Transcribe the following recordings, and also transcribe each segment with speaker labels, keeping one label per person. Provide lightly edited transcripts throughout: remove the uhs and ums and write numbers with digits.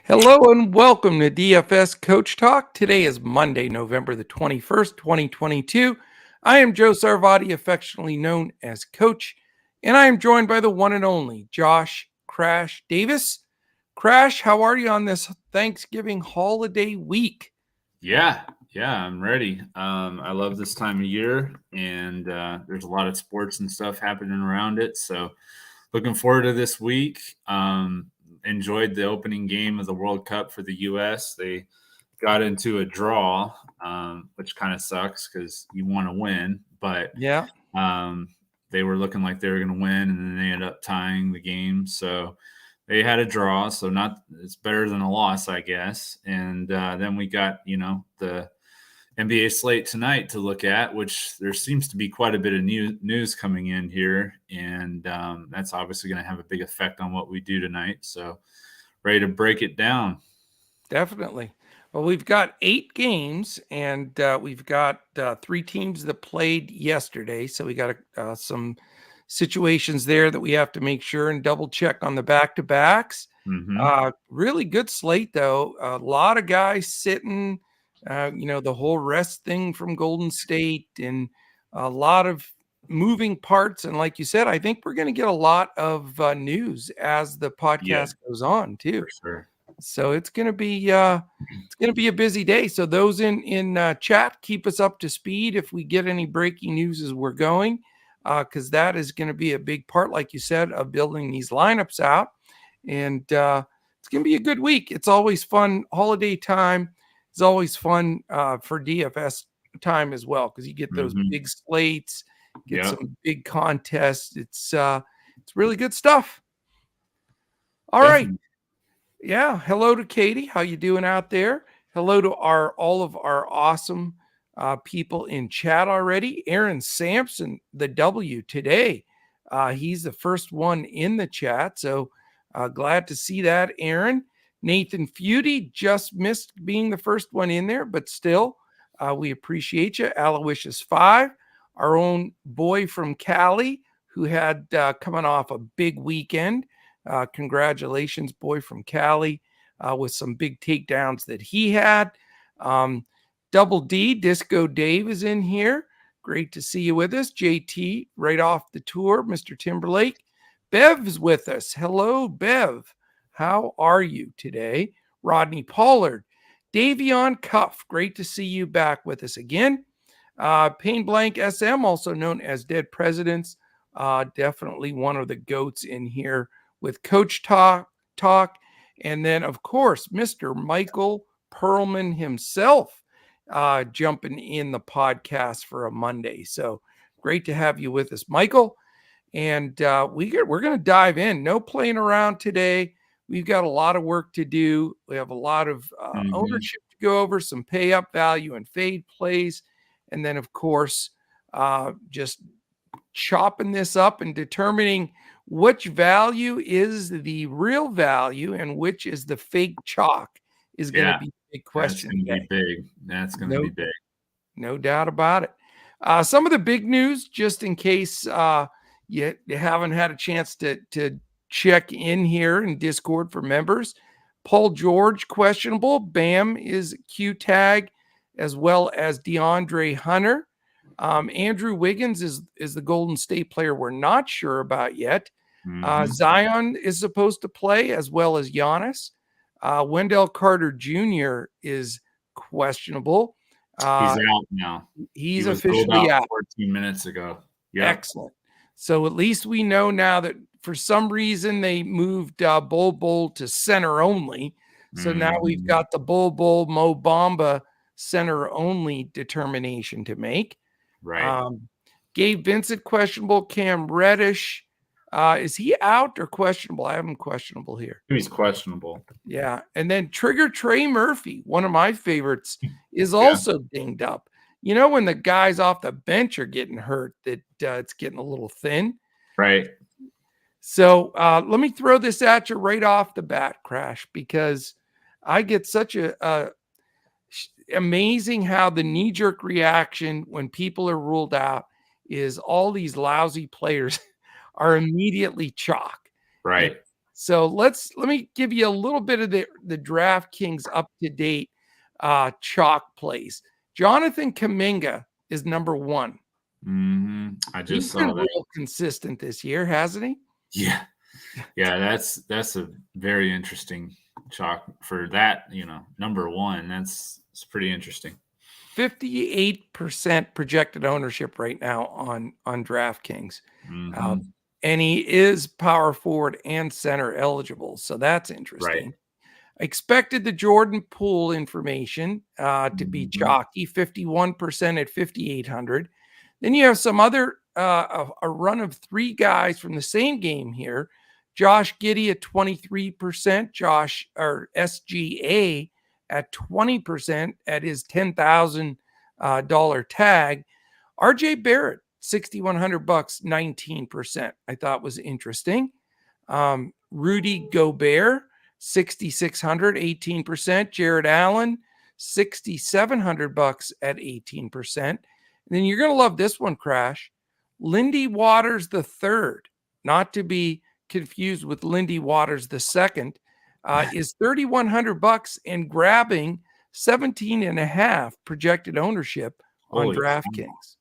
Speaker 1: Hello and welcome to DFS Coach Talk. Today is Monday, November the 21st, 2022. I am Joe Sarvati, affectionately known as Coach, and I am joined by the one and only Josh Crash Davis. Crash, how are you on this Thanksgiving holiday week?
Speaker 2: Yeah, I'm ready. I love this time of year, and there's a lot of sports and stuff happening around it. So, looking forward to this week. Enjoyed the opening game of the World Cup for the U.S. They got into a draw, which kind of sucks because you want to win, but
Speaker 1: Yeah.
Speaker 2: they were looking like they were going to win, and then they ended up tying the game. So they had a draw, so it's better than a loss, I guess. And then we got the NBA slate tonight to look at, which there seems to be quite a bit of news coming in here, and that's obviously going to have a big effect on what we do tonight. So ready to break it down.
Speaker 1: Definitely. Well, we've got 8 games, and we've got 3 teams that played yesterday. So we got some situations there that we have to make sure and double check on the back-to-backs. Really good slate, though. A lot of guys sitting, the whole rest thing from Golden State, and a lot of moving parts. And like you said, I think we're going to get a lot of news as the podcast goes on, too.
Speaker 2: For sure.
Speaker 1: So it's gonna be a busy day. So those in chat, keep us up to speed if we get any breaking news as we're going, because that is going to be a big part, like you said, of building these lineups out. And it's going to be a good week. It's always fun. Holiday time is always fun for DFS time as well, because you get those big slates, get some big contests. It's really good stuff. All right. Yeah. Hello to Katie. How you doing out there? Hello to all of our awesome people in chat already. Aaron Sampson, the W today. He's the first one in the chat. So glad to see that, Aaron. Nathan Feudy just missed being the first one in there, but still, we appreciate you. Aloysius 5, our own boy from Cali, who had coming off a big weekend. Congratulations, boy from Cali, with some big takedowns that he had. Double D, Disco Dave is in here. Great to see you with us. JT, right off the tour. Mr. Timberlake. Bev's with us. Hello, Bev. How are you today? Rodney Pollard. Davion Cuff, great to see you back with us again. Pain Blank SM, also known as Dead Presidents. Definitely one of the goats in here with Coach Talk, and then, of course, Mr. Michael Perlman himself jumping in the podcast for a Monday. So great to have you with us, Michael. And we're going to dive in. No playing around today. We've got a lot of work to do. We have a lot of ownership to go over, some pay up value and fade plays. And then, of course, just chopping this up and determining which value is the real value and which is the fake chalk is going to be a big question.
Speaker 2: That's going to be big.
Speaker 1: No doubt about it. Some of the big news, just in case you haven't had a chance to check in here in Discord for members. Paul George, questionable. Bam is Q tag, as well as DeAndre Hunter. Andrew Wiggins is the Golden State player we're not sure about yet. Zion is supposed to play, as well as Giannis. Wendell Carter Jr. is questionable.
Speaker 2: He's out now.
Speaker 1: He's officially out
Speaker 2: 14 minutes ago.
Speaker 1: Excellent. So at least we know now that for some reason they moved Bol to center only. So now we've got the Bol Mo Bamba center only determination to make.
Speaker 2: Right.
Speaker 1: Gabe Vincent, questionable. Cam Reddish, is he out or questionable? I have him questionable here.
Speaker 2: He's questionable.
Speaker 1: Yeah. And then Trigger Trey Murphy, one of my favorites, is also dinged up. You know, when the guys off the bench are getting hurt, that it's getting a little thin.
Speaker 2: Right.
Speaker 1: So let me throw this at you right off the bat, Crash, because I get such a amazing how the knee-jerk reaction when people are ruled out is all these lousy players are immediately chalk.
Speaker 2: Right.
Speaker 1: So let me give you a little bit of the DraftKings up to date chalk plays. Jonathan Kuminga is number 1.
Speaker 2: I
Speaker 1: He's
Speaker 2: just
Speaker 1: been
Speaker 2: saw that.
Speaker 1: real consistent this year, hasn't he?
Speaker 2: Yeah. That's a very interesting chalk for that. Number 1. It's pretty interesting.
Speaker 1: 58% projected ownership right now on DraftKings.
Speaker 2: Mm-hmm.
Speaker 1: And he is power forward and center eligible. So that's interesting.
Speaker 2: Right.
Speaker 1: I expected the Jordan Poole information to be
Speaker 2: Mm-hmm.
Speaker 1: chalky, 51% at 5,800. Then you have some other, a run of 3 guys from the same game here. Josh Giddey at 23%, SGA at 20% at his $10,000 tag. RJ Barrett, $6,100, 19%. I thought was interesting. Rudy Gobert, 6,600, 18%. Jared Allen, $6,700 at 18%. And then you're going to love this one, Crash. Lindy Waters the third, not to be confused with Lindy Waters the second, is $3,100 and grabbing 17.5 projected ownership on
Speaker 2: Holy cow.
Speaker 1: DraftKings.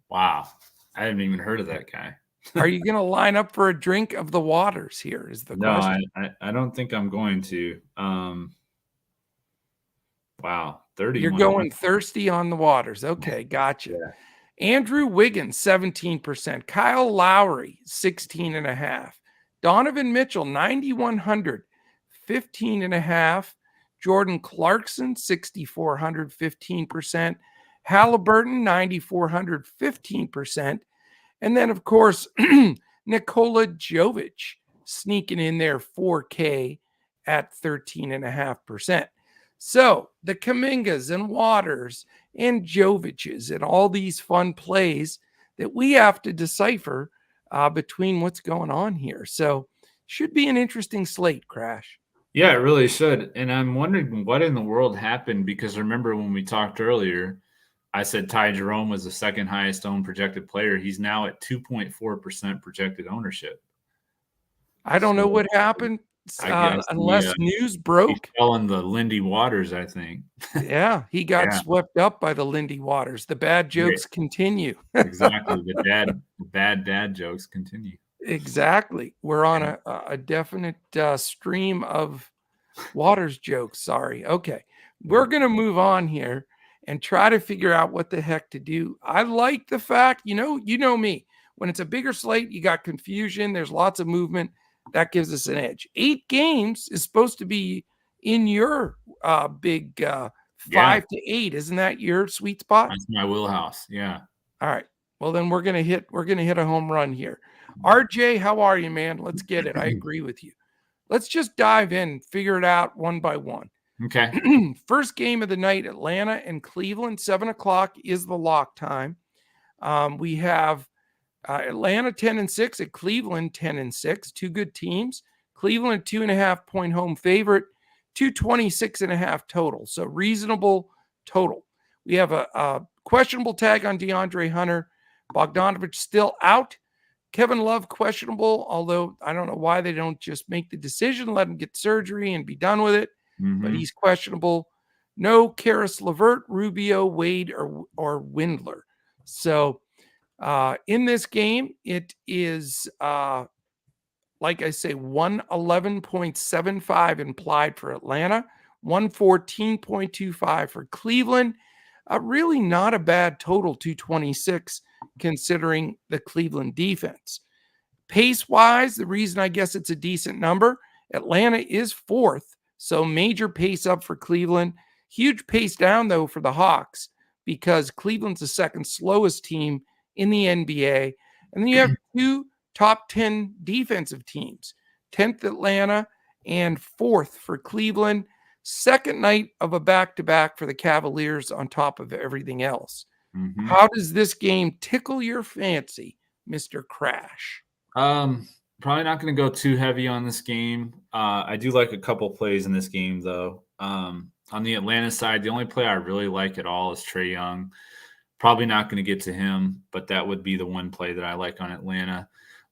Speaker 2: Wow. I hadn't even heard of that guy.
Speaker 1: Are you going to line up for a drink of the waters here is the question.
Speaker 2: I don't think I'm going to. Wow. 31.
Speaker 1: You're going thirsty on the waters. Okay, gotcha.
Speaker 2: Yeah.
Speaker 1: Andrew Wiggins, 17%. Kyle Lowry, 16.5. Donovan Mitchell, 9,100, 15.5. Jordan Clarkson, 6,400, 15%. Halliburton, 9,400, 15%. And then, of course, Nikola Jovic sneaking in there 4K at 13.5%. So the Kumingas and Waters and Jovic's and all these fun plays that we have to decipher between what's going on here. So should be an interesting slate, Crash.
Speaker 2: Yeah, it really should. And I'm wondering what in the world happened, because remember when we talked earlier, I said Ty Jerome was the second highest owned projected player. He's now at 2.4% projected ownership.
Speaker 1: I don't know what happened unless news broke.
Speaker 2: He's selling the Lindy Waters, I think.
Speaker 1: Yeah, he got swept up by the Lindy Waters. The bad jokes continue.
Speaker 2: Exactly. The bad dad jokes continue.
Speaker 1: Exactly. We're on a definite stream of Waters jokes. Sorry. Okay. We're going to move on here and try to figure out what the heck to do. I like the fact, you know me, when it's a bigger slate, you got confusion. There's lots of movement. That gives us an edge. 8 games is supposed to be in your big 5 to 8. Isn't that your sweet spot?
Speaker 2: That's my wheelhouse. Yeah.
Speaker 1: All right. Well, then we're gonna hit a home run here. RJ, how are you, man? Let's get it. I agree with you. Let's just dive in, figure it out one by one.
Speaker 2: Okay.
Speaker 1: First game of the night, Atlanta and Cleveland, 7:00 is the lock time. We have Atlanta 10-6 at Cleveland 10-6. 2 good teams. Cleveland 2.5-point home favorite, 226.5 total. So reasonable total. We have a questionable tag on DeAndre Hunter. Bogdanovich still out. Kevin Love questionable, although I don't know why they don't just make the decision, let him get surgery and be done with it.
Speaker 2: Mm-hmm.
Speaker 1: But he's questionable. No Karis LeVert, Rubio, Wade, or Windler. So in this game, it is, like I say, 111.75 implied for Atlanta, 114.25 for Cleveland. Really not a bad total, 226, considering the Cleveland defense. Pace-wise, the reason I guess it's a decent number, Atlanta is 4th, so major pace up for Cleveland. Huge pace down, though, for the Hawks, because Cleveland's the second slowest team in the NBA. And then you have 2 top 10 defensive teams, 10th Atlanta and 4th for Cleveland. Second night of a back-to-back for the Cavaliers on top of everything else.
Speaker 2: Mm-hmm.
Speaker 1: How does this game tickle your fancy, Mr. Crash?
Speaker 2: Probably not going to go too heavy on this game. I do like a couple plays in this game, though. On the Atlanta side, the only play I really like at all is Trae Young. Probably not going to get to him, but that would be the one play that I like on Atlanta.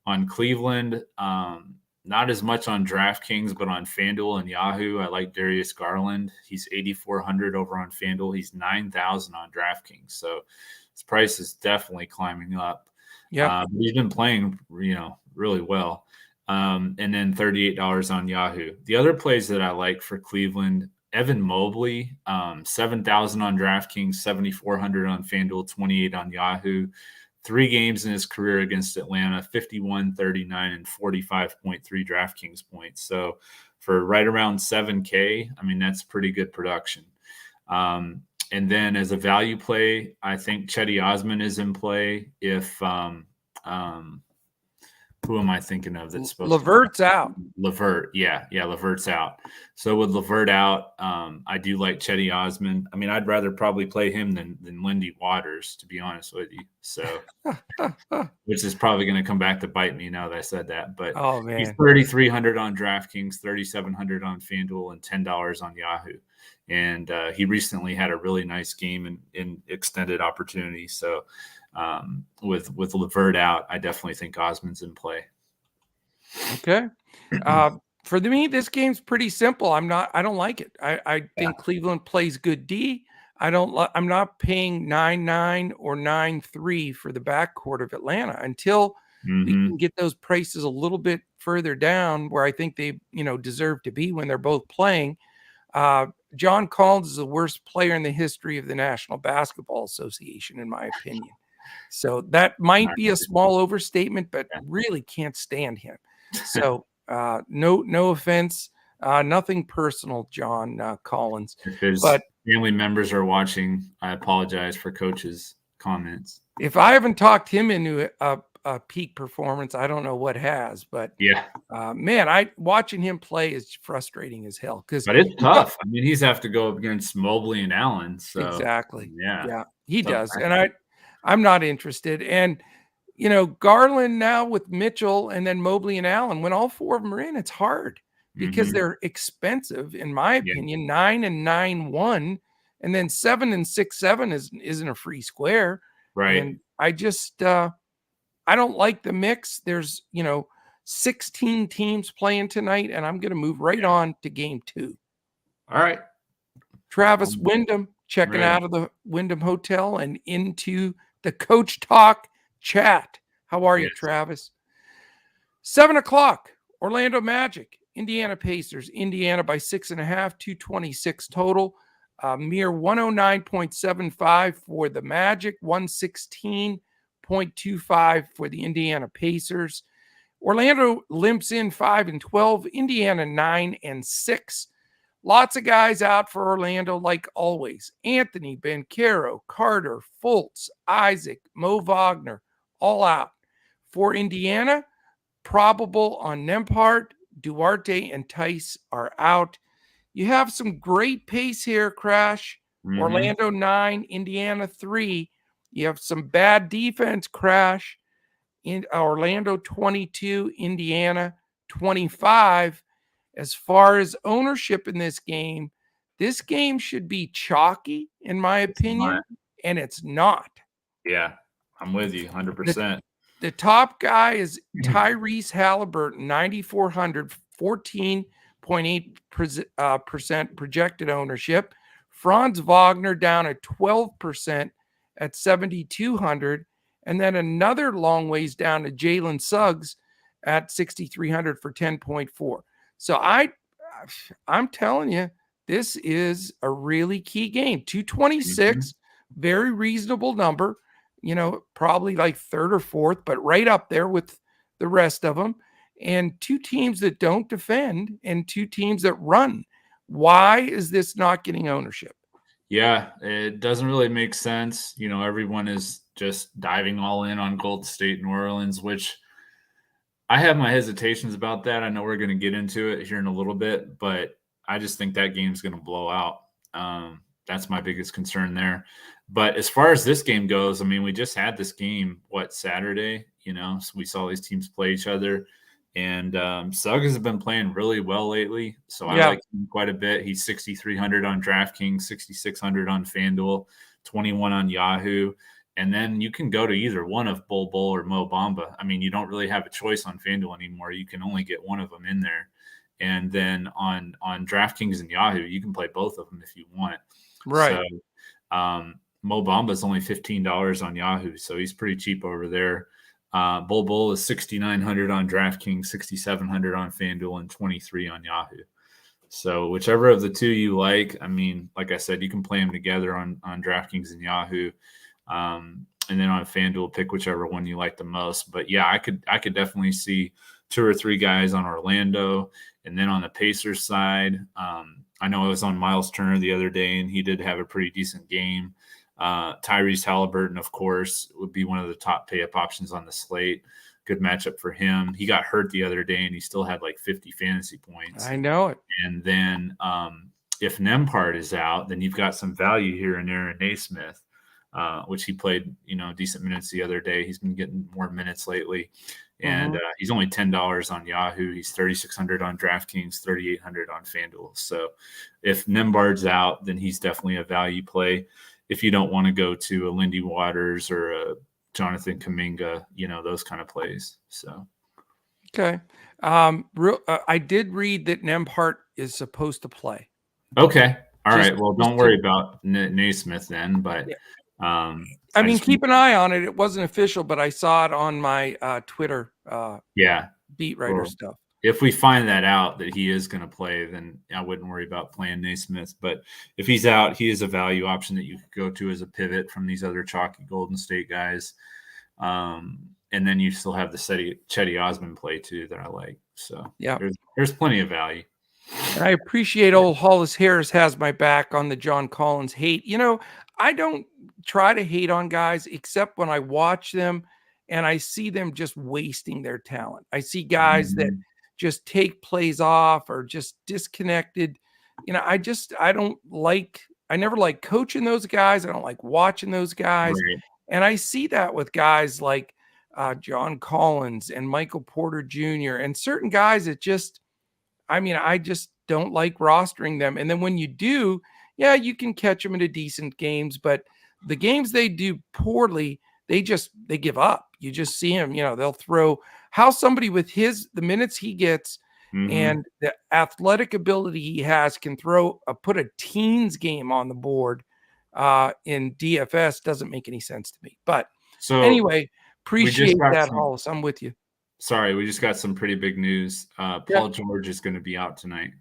Speaker 2: On Cleveland, not as much on DraftKings, but on FanDuel and Yahoo, I like Darius Garland. He's 8,400 over on FanDuel. He's 9,000 on DraftKings. So his price is definitely climbing up.
Speaker 1: Yeah.
Speaker 2: He's been playing, really well. And then $38 on Yahoo. The other plays that I like for Cleveland, Evan Mobley, 7,000 on DraftKings, 7,400 on FanDuel, 28 on Yahoo. 3 games in his career against Atlanta, 51, 39, and 45.3 DraftKings points. So for right around 7K, I mean, that's pretty good production. And then as a value play, I think Chetty Osman is in play. If who am I thinking of that's supposed
Speaker 1: Levert's out.
Speaker 2: Levert, yeah, Levert's out. So with Levert out, I do like Chetty Osman. I mean, I'd rather probably play him than Lindy Waters, to be honest with you. So, which is probably going to come back to bite me now that I said that. But
Speaker 1: oh man,
Speaker 2: he's 3,300 on DraftKings, 3,700 on FanDuel, and $10 on Yahoo. And he recently had a really nice game in extended opportunity. So with Levert out, I definitely think Osman's in play.
Speaker 1: Okay. For me, this game's pretty simple. I don't like it. I think Cleveland plays good D. I'm not paying 9-9 or 9-3 for the backcourt of Atlanta until we can get those prices a little bit further down where I think they, deserve to be when they're both playing. John Collins is the worst player in the history of the National Basketball Association, in my opinion. So that might be a small overstatement, but really can't stand him. So no offense, nothing personal, John Collins.
Speaker 2: If his family members are watching, I apologize for Coach's comments.
Speaker 1: If I haven't talked him into a peak performance, I don't know what has. But man, watching him play is frustrating as hell.
Speaker 2: But it's tough. I mean, he's have to go up against Mobley and Allen. So
Speaker 1: exactly, yeah, he does,
Speaker 2: practice.
Speaker 1: and I'm not interested. And Garland now with Mitchell and then Mobley and Allen, when all 4 of them are in, it's hard because they're expensive, in my opinion. 9 and 9-1, and then 7 and 6-7 isn't a free square.
Speaker 2: Right.
Speaker 1: And I just I don't like the mix. There's 16 teams playing tonight, and I'm going to move right on to game 2.
Speaker 2: All right.
Speaker 1: Travis Wyndham checking out of the Wyndham Hotel and into the Coach Talk chat. How are you, Travis? 7:00, Orlando Magic, Indiana Pacers. Indiana by 6.5, 226 total. Mere 109.75 for the Magic, 116.25 for the Indiana Pacers. Orlando limps in 5-12, Indiana 9-6. Lots of guys out for Orlando, like always. Anthony, Banchero, Carter, Fultz, Isaac, Mo Wagner, all out. For Indiana, probable on Nembhard, Duarte, and Tice are out. You have some great pace here, Crash. Orlando 9, Indiana 3. You have some bad defense, Crash. In Orlando 22, Indiana 25. As far as ownership in this game should be chalky, in my opinion, and it's not.
Speaker 2: Yeah, I'm with you 100%.
Speaker 1: The top guy is Tyrese Halliburton, 9,400, 14.8% projected ownership. Franz Wagner down at 12% at 7,200. And then another long ways down to Jalen Suggs at 6,300 for 10.4. So I'm telling you, this is a really key game. 226, very reasonable number. Probably like 3rd or 4th, but right up there with the rest of them. And 2 teams that don't defend and 2 teams that run. Why is this not getting ownership?
Speaker 2: Yeah, it doesn't really make sense. Everyone is just diving all in on Golden State, New Orleans, which I have my hesitations about that. I know we're going to get into it here in a little bit, but I just think that game's going to blow out. That's my biggest concern there. But as far as this game goes, I mean, we just had this game, Saturday, so we saw these teams play each other. And Suggs has been playing really well lately, so I like him quite a bit. He's 6,300 on DraftKings, 6,600 on FanDuel, 21 on Yahoo. And then you can go to either one of Bol Bol or Mo Bamba. I mean, you don't really have a choice on FanDuel anymore. You can only get one of them in there. And then on DraftKings and Yahoo, you can play both of them if you want.
Speaker 1: Right.
Speaker 2: So Mo Bamba is only $15 on Yahoo, so he's pretty cheap over there. Bol Bol is $6,900 on DraftKings, $6,700 on FanDuel, and $23 on Yahoo. So whichever of the two you like, I mean, like I said, you can play them together on DraftKings and Yahoo. And then on FanDuel, pick whichever one you like the most. But yeah, I could definitely see 2 or 3 guys on Orlando. And then on the Pacers side, I know I was on Miles Turner the other day, and he did have a pretty decent game. Tyrese Halliburton, of course, would be one of the top pay-up options on the slate. Good matchup for him. He got hurt the other day, and he still had like 50 fantasy points.
Speaker 1: I know it.
Speaker 2: And then if Nembhard is out, then you've got some value here in Aaron Naismith, which he played, decent minutes the other day. He's been getting more minutes lately. And he's only $10 on Yahoo. He's $3,600 on DraftKings, $3,800 on FanDuel. So if Nembhard's out, then he's definitely a value play. If you don't want to go to a Lindy Waters or a Jonathan Kuminga, those kind of plays. So
Speaker 1: okay. I did read that Nembhard is supposed to play.
Speaker 2: Okay. All right. Well, don't worry about Naismith then, but
Speaker 1: I mean, keep an eye on it. It wasn't official, but I saw it on my Twitter beat writer stuff.
Speaker 2: If we find that out that he is going to play, then I wouldn't worry about playing Naismith. But if he's out, he is a value option that you could go to as a pivot from these other chalky Golden State guys. And then you still have the Chetty Osman play too that I like. So yeah, there's plenty of value.
Speaker 1: I appreciate old Hollis Harris has my back on the John Collins hate. I don't try to hate on guys except when I watch them and I see them just wasting their talent. I see guys that just take plays off or just disconnected. I never like coaching those guys. I don't like watching those guys. Right. And I see that with guys like John Collins and Michael Porter Jr. and certain guys that I just don't like rostering them. And then when you do, you can catch them into decent games, but the games they do poorly, they give up. You just see them, they'll throw how somebody with the minutes he gets and the athletic ability he has can put a teens game on the board in DFS doesn't make any sense to me. But anyway, appreciate that, Hollis. I'm with you.
Speaker 2: Sorry, we just got some pretty big news. Paul George is going to be out tonight.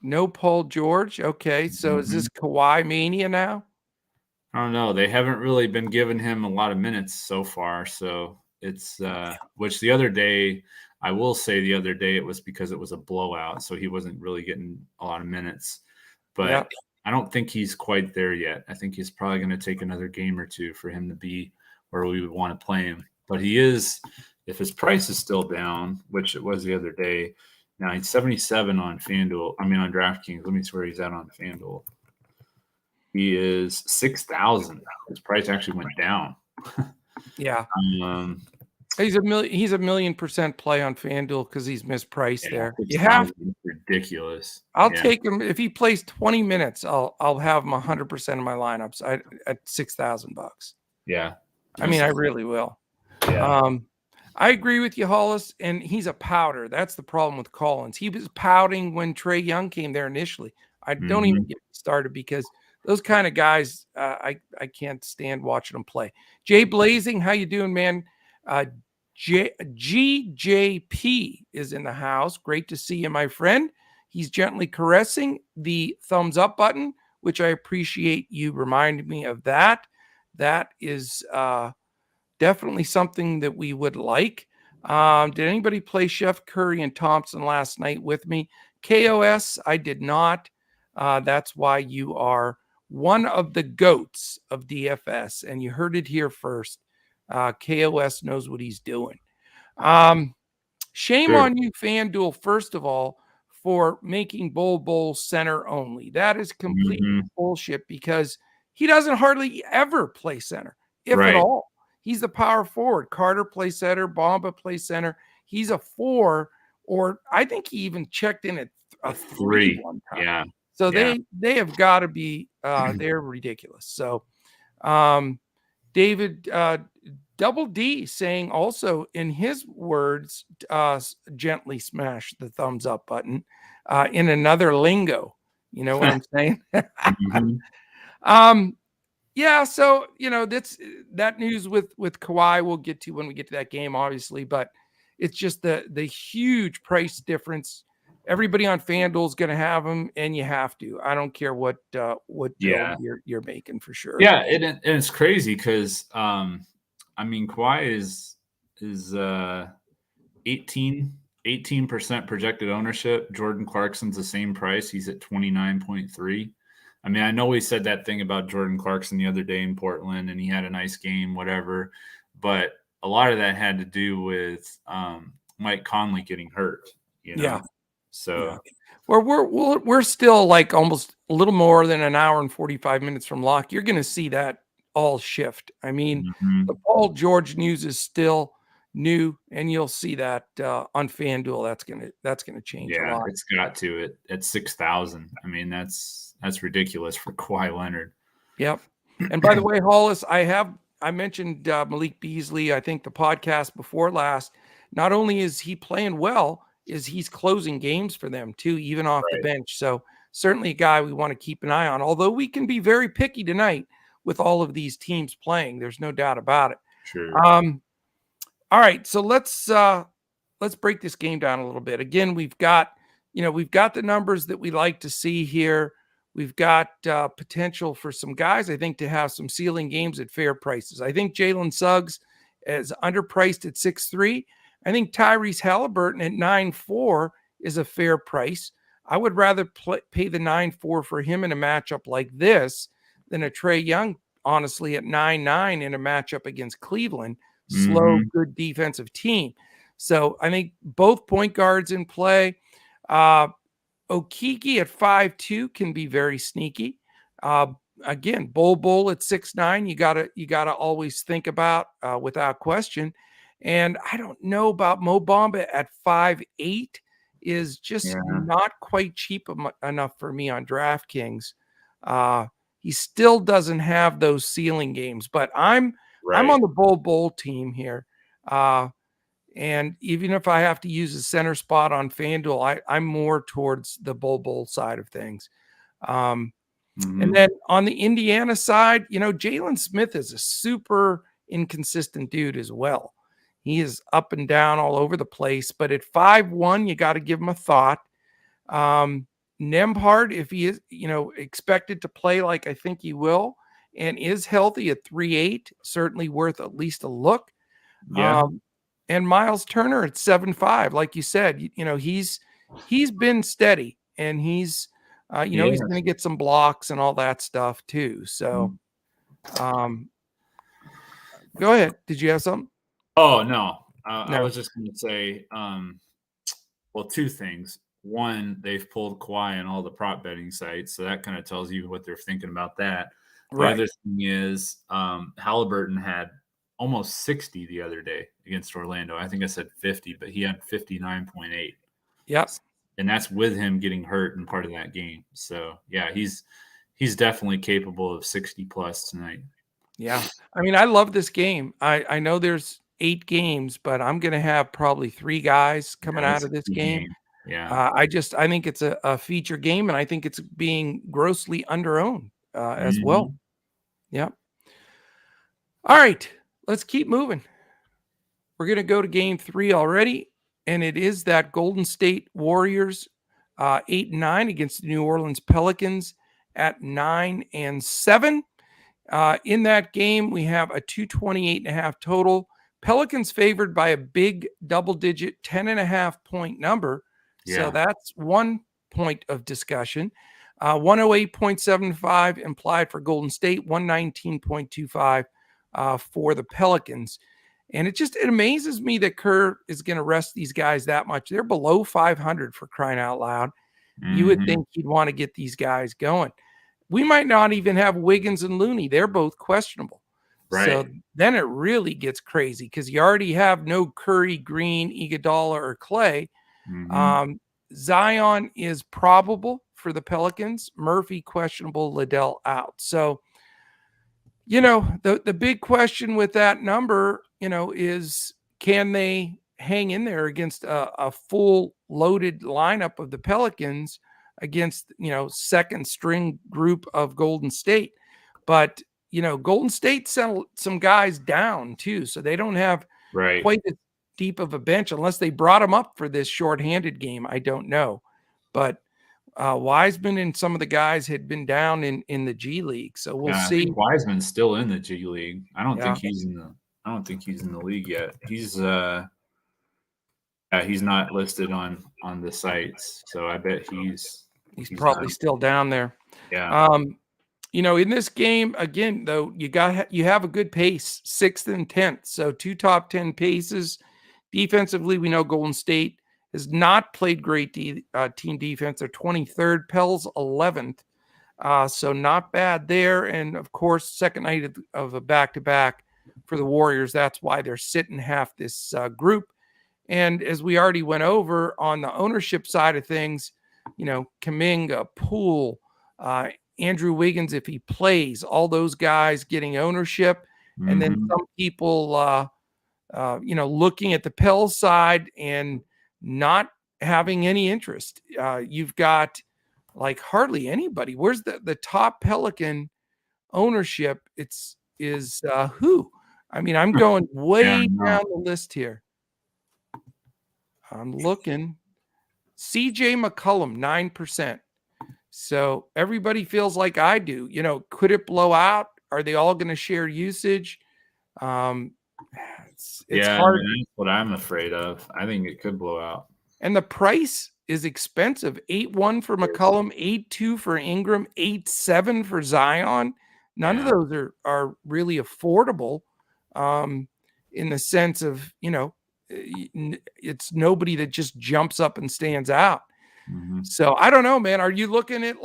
Speaker 1: No Paul George? Okay, so is this Kawhi mania now?
Speaker 2: I don't know. They haven't really been giving him a lot of minutes so far. So it's which the other day, I will say the other day it was because it was a blowout. So he wasn't really getting a lot of minutes. But I don't think he's quite there yet. I think he's probably going to take another game or two for him to be where we would want to play him. But he is, if his price is still down, which it was the other day, now he's 77 on FanDuel. I mean, on DraftKings. Let me see where he's at on FanDuel. He is 6,000. His price actually went down.
Speaker 1: Yeah. He's a 1,000,000% play on FanDuel because he's mispriced there. You have
Speaker 2: ridiculous.
Speaker 1: I'll take him if he plays 20 minutes. I'll have him 100% of my lineups at $6,000.
Speaker 2: Yeah.
Speaker 1: I mean, I really will.
Speaker 2: Yeah.
Speaker 1: I agree with you, Hollis, and he's a powder. That's the problem with Collins. He was pouting when Trae Young came there initially. I don't even get started because those kind of guys, I can't stand watching them play. Jay Blazing, how you doing, man? GJP is in the house. Great to see you, my friend. He's gently caressing the thumbs up button, which I appreciate you reminding me of that. That is definitely something that we would like. Did anybody play Chef Curry and Thompson last night with me? KOS, I did not. That's why you are one of the GOATs of DFS, and you heard it here first. KOS knows what he's doing. Shame on you, FanDuel, first of all, for making Bol Bol center only. That is complete bullshit because he doesn't hardly ever play center, if at all. He's the power forward. Carter plays center. Bamba plays center. He's a 4, or I think he even checked in at a 3 one time.
Speaker 2: Yeah.
Speaker 1: So they have got to be they're ridiculous. So David Double D saying also in his words, gently smash the thumbs up button in another lingo. You know what I'm saying?
Speaker 2: Mm-hmm.
Speaker 1: Yeah, so that's that news with Kawhi we'll get to when we get to that game, obviously, but it's just the huge price difference. Everybody on FanDuel is going to have them, and you have to. I don't care what
Speaker 2: Yeah.
Speaker 1: build you're making for sure.
Speaker 2: Yeah, and it's crazy because I mean Kawhi is 18% projected ownership. Jordan Clarkson's the same price. He's at 29.3. I mean, I know we said that thing about Jordan Clarkson the other day in Portland, and he had a nice game, whatever. But a lot of that had to do with Mike Conley getting hurt.
Speaker 1: Yeah.
Speaker 2: So.
Speaker 1: Yeah. Well, we're still like almost a little more than an hour and 45 minutes from lock. You're going to see that all shift. I mean, the Paul George news is still new, and you'll see that on FanDuel. That's gonna change a lot.
Speaker 2: It's got to at 6,000. I mean, that's ridiculous for Kawhi Leonard.
Speaker 1: Yep. And by the way, Hollis, I mentioned Malik Beasley. I think the podcast before last. Not only is he playing well, is he's closing games for them too, even off the bench. So certainly a guy we want to keep an eye on. Although we can be very picky tonight with all of these teams playing. There's no doubt about it.
Speaker 2: Sure.
Speaker 1: All right, so let's break this game down a little bit. Again, we've got the numbers that we like to see here. We've got potential for some guys, I think, to have some ceiling games at fair prices. I think Jalen Suggs is underpriced at 6.3. I think Tyrese Halliburton at 9.4 is a fair price. I would rather pay the 9.4 for him in a matchup like this than a Trae Young, honestly, at 9.9 in a matchup against Cleveland. Slow, good defensive team. So I think both point guards in play. Okeke at 5.2 can be very sneaky. Again, Bol at 6.9, you gotta always think about without question. And I don't know about Mo Bamba at 5.8 is just not quite cheap enough for me on DraftKings. He still doesn't have those ceiling games, but I'm on the Bol team here. And even if I have to use a center spot on FanDuel, I'm more towards the Bol side of things. And then on the Indiana side, Jalen Smith is a super inconsistent dude as well. He is up and down all over the place, but at 5.1, you got to give him a thought. Nembhard, if he is, expected to play like I think he will, and is healthy at 3.8, certainly worth at least a look.
Speaker 2: Yeah.
Speaker 1: And Miles Turner at 7.5, like you said, he's been steady, and he's he's going to get some blocks and all that stuff too. So, go ahead. Did you have something?
Speaker 2: Oh no,
Speaker 1: No.
Speaker 2: I was just going to say, well, two things. One, they've pulled Kawhi on all the prop betting sites, so that kind of tells you what they're thinking about that. The other thing is Halliburton had almost 60 the other day against Orlando. I think I said 50, but he had 59.8.
Speaker 1: Yes.
Speaker 2: And that's with him getting hurt in part of that game. So, yeah, he's definitely capable of 60 plus tonight.
Speaker 1: Yeah. I mean, I love this game. I know there's 8 games, but I'm going to have probably 3 guys coming out of this game.
Speaker 2: Yeah.
Speaker 1: I think it's a feature game, and I think it's being grossly underowned as well. Yeah. All right, let's keep moving. We're going to go to game 3 already, and it is that Golden State Warriors 8-9 against the New Orleans Pelicans at 9-7. In that game, we have a 228.5 total. Pelicans favored by a big double-digit 10.5 point number.
Speaker 2: Yeah.
Speaker 1: So that's 1 point of discussion. 108.75 implied for Golden State, 119.25 for the Pelicans. And it amazes me that Kerr is going to rest these guys that much. They're below 500 for crying out loud. You would think he'd want to get these guys going. We might not even have Wiggins and Looney. They're both questionable.
Speaker 2: Right.
Speaker 1: So then it really gets crazy because you already have no Curry, Green, Iguodala, or Clay. Zion is probable for the Pelicans. Murphy questionable, Liddell out. So, The big question with that number, is can they hang in there against a full loaded lineup of the Pelicans against, second string group of Golden State? But, Golden State sent some guys down too, so they don't have
Speaker 2: Right.
Speaker 1: quite as deep of a bench unless they brought them up for this shorthanded game. I don't know. But Wiseman and some of the guys had been down in the G League, so we'll
Speaker 2: Yeah, I
Speaker 1: see.
Speaker 2: think Wiseman's still in the G League. I don't
Speaker 1: Yeah.
Speaker 2: think he's in the. I don't think he's in the league yet. He's he's not listed on the sites, so I bet he's
Speaker 1: probably
Speaker 2: not.
Speaker 1: still down there.
Speaker 2: Yeah.
Speaker 1: In this game again, though, you have a good pace, 6th and 10th, so 2 top 10 paces. Defensively, we know Golden State has not played great team defense. They're 23rd, Pels 11th, so not bad there. And of course, second night of a back-to-back for the Warriors. That's why they're sitting half this group. And as we already went over on the ownership side of things, Kuminga, Poole, Andrew Wiggins, if he plays, all those guys getting ownership.
Speaker 2: Mm-hmm.
Speaker 1: And then some people, looking at the Pels side and not having any interest. You've got like hardly anybody. Where's the top Pelican ownership? Is who? I mean, I'm going way down the list here. I'm looking. CJ McCollum, 9%. So everybody feels like I do. Could it blow out? Are they all going to share usage? It's hard.
Speaker 2: That's what I'm afraid of. I think it could blow out.
Speaker 1: And the price is expensive. 8-1 for McCollum, 8-2 for Ingram, 8-7 for Zion. None of those are really affordable in the sense of, it's nobody that just jumps up and stands out.
Speaker 2: Mm-hmm.
Speaker 1: So I don't know, man. Are you looking at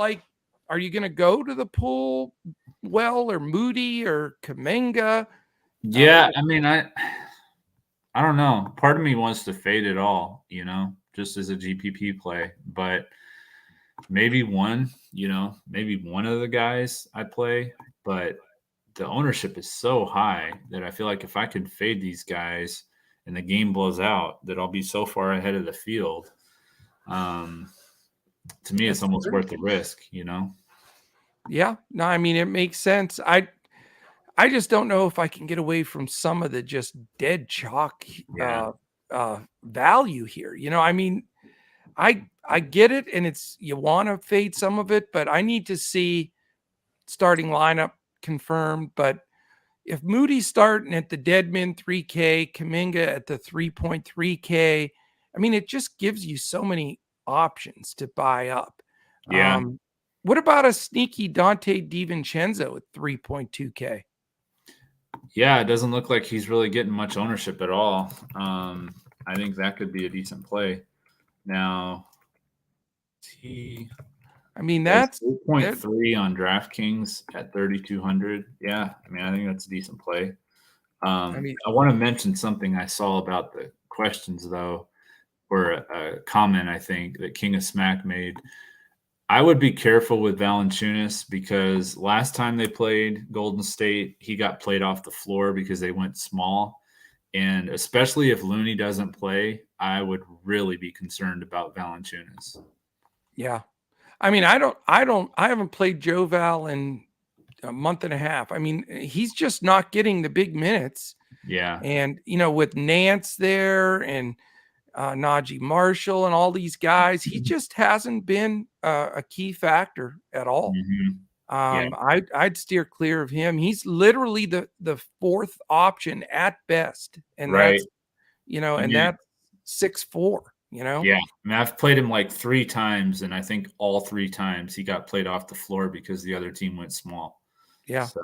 Speaker 1: are you going to go to the Poole or Moody or Kuminga?
Speaker 2: Yeah, I mean, I don't know. Part of me wants to fade it all, just as a GPP play, but maybe one of the guys I play, but the ownership is so high that I feel like if I could fade these guys and the game blows out, that I'll be so far ahead of the field. To me, it's almost worth the risk,
Speaker 1: Yeah, no, I mean, it makes sense. I just don't know if I can get away from some of the just dead chalk value here. I mean, I get it, and you want to fade some of it, but I need to see starting lineup confirmed. But if Moody's starting at the Deadman 3K, Kuminga at the 3.3K, I mean, it just gives you so many options to buy up.
Speaker 2: Yeah.
Speaker 1: What about a sneaky Dante DiVincenzo at 3.2K?
Speaker 2: Yeah, it doesn't look like he's really getting much ownership at all. I think that could be a decent play. Now,
Speaker 1: I mean, that's
Speaker 2: 8.3 on DraftKings at 3,200. Yeah, I mean, I think that's a decent play. I want to mention something I saw about the questions, though, or a comment I think that King of Smack made. I would be careful with Valanciunas because last time they played Golden State, he got played off the floor because they went small. And especially if Looney doesn't play, I would really be concerned about Valanciunas.
Speaker 1: Yeah. I mean, I haven't played Joe Val in a month and a half. I mean, he's just not getting the big minutes.
Speaker 2: Yeah.
Speaker 1: And, with Nance there and Najee Marshall and all these guys, he just hasn't been a key factor at all.
Speaker 2: Mm-hmm.
Speaker 1: I'd steer clear of him. He's literally the fourth option at best. And that's, and that's 6'4", Yeah.
Speaker 2: I mean, I've played him like 3 times, and I think all 3 times he got played off the floor because the other team went small.
Speaker 1: Yeah.
Speaker 2: So,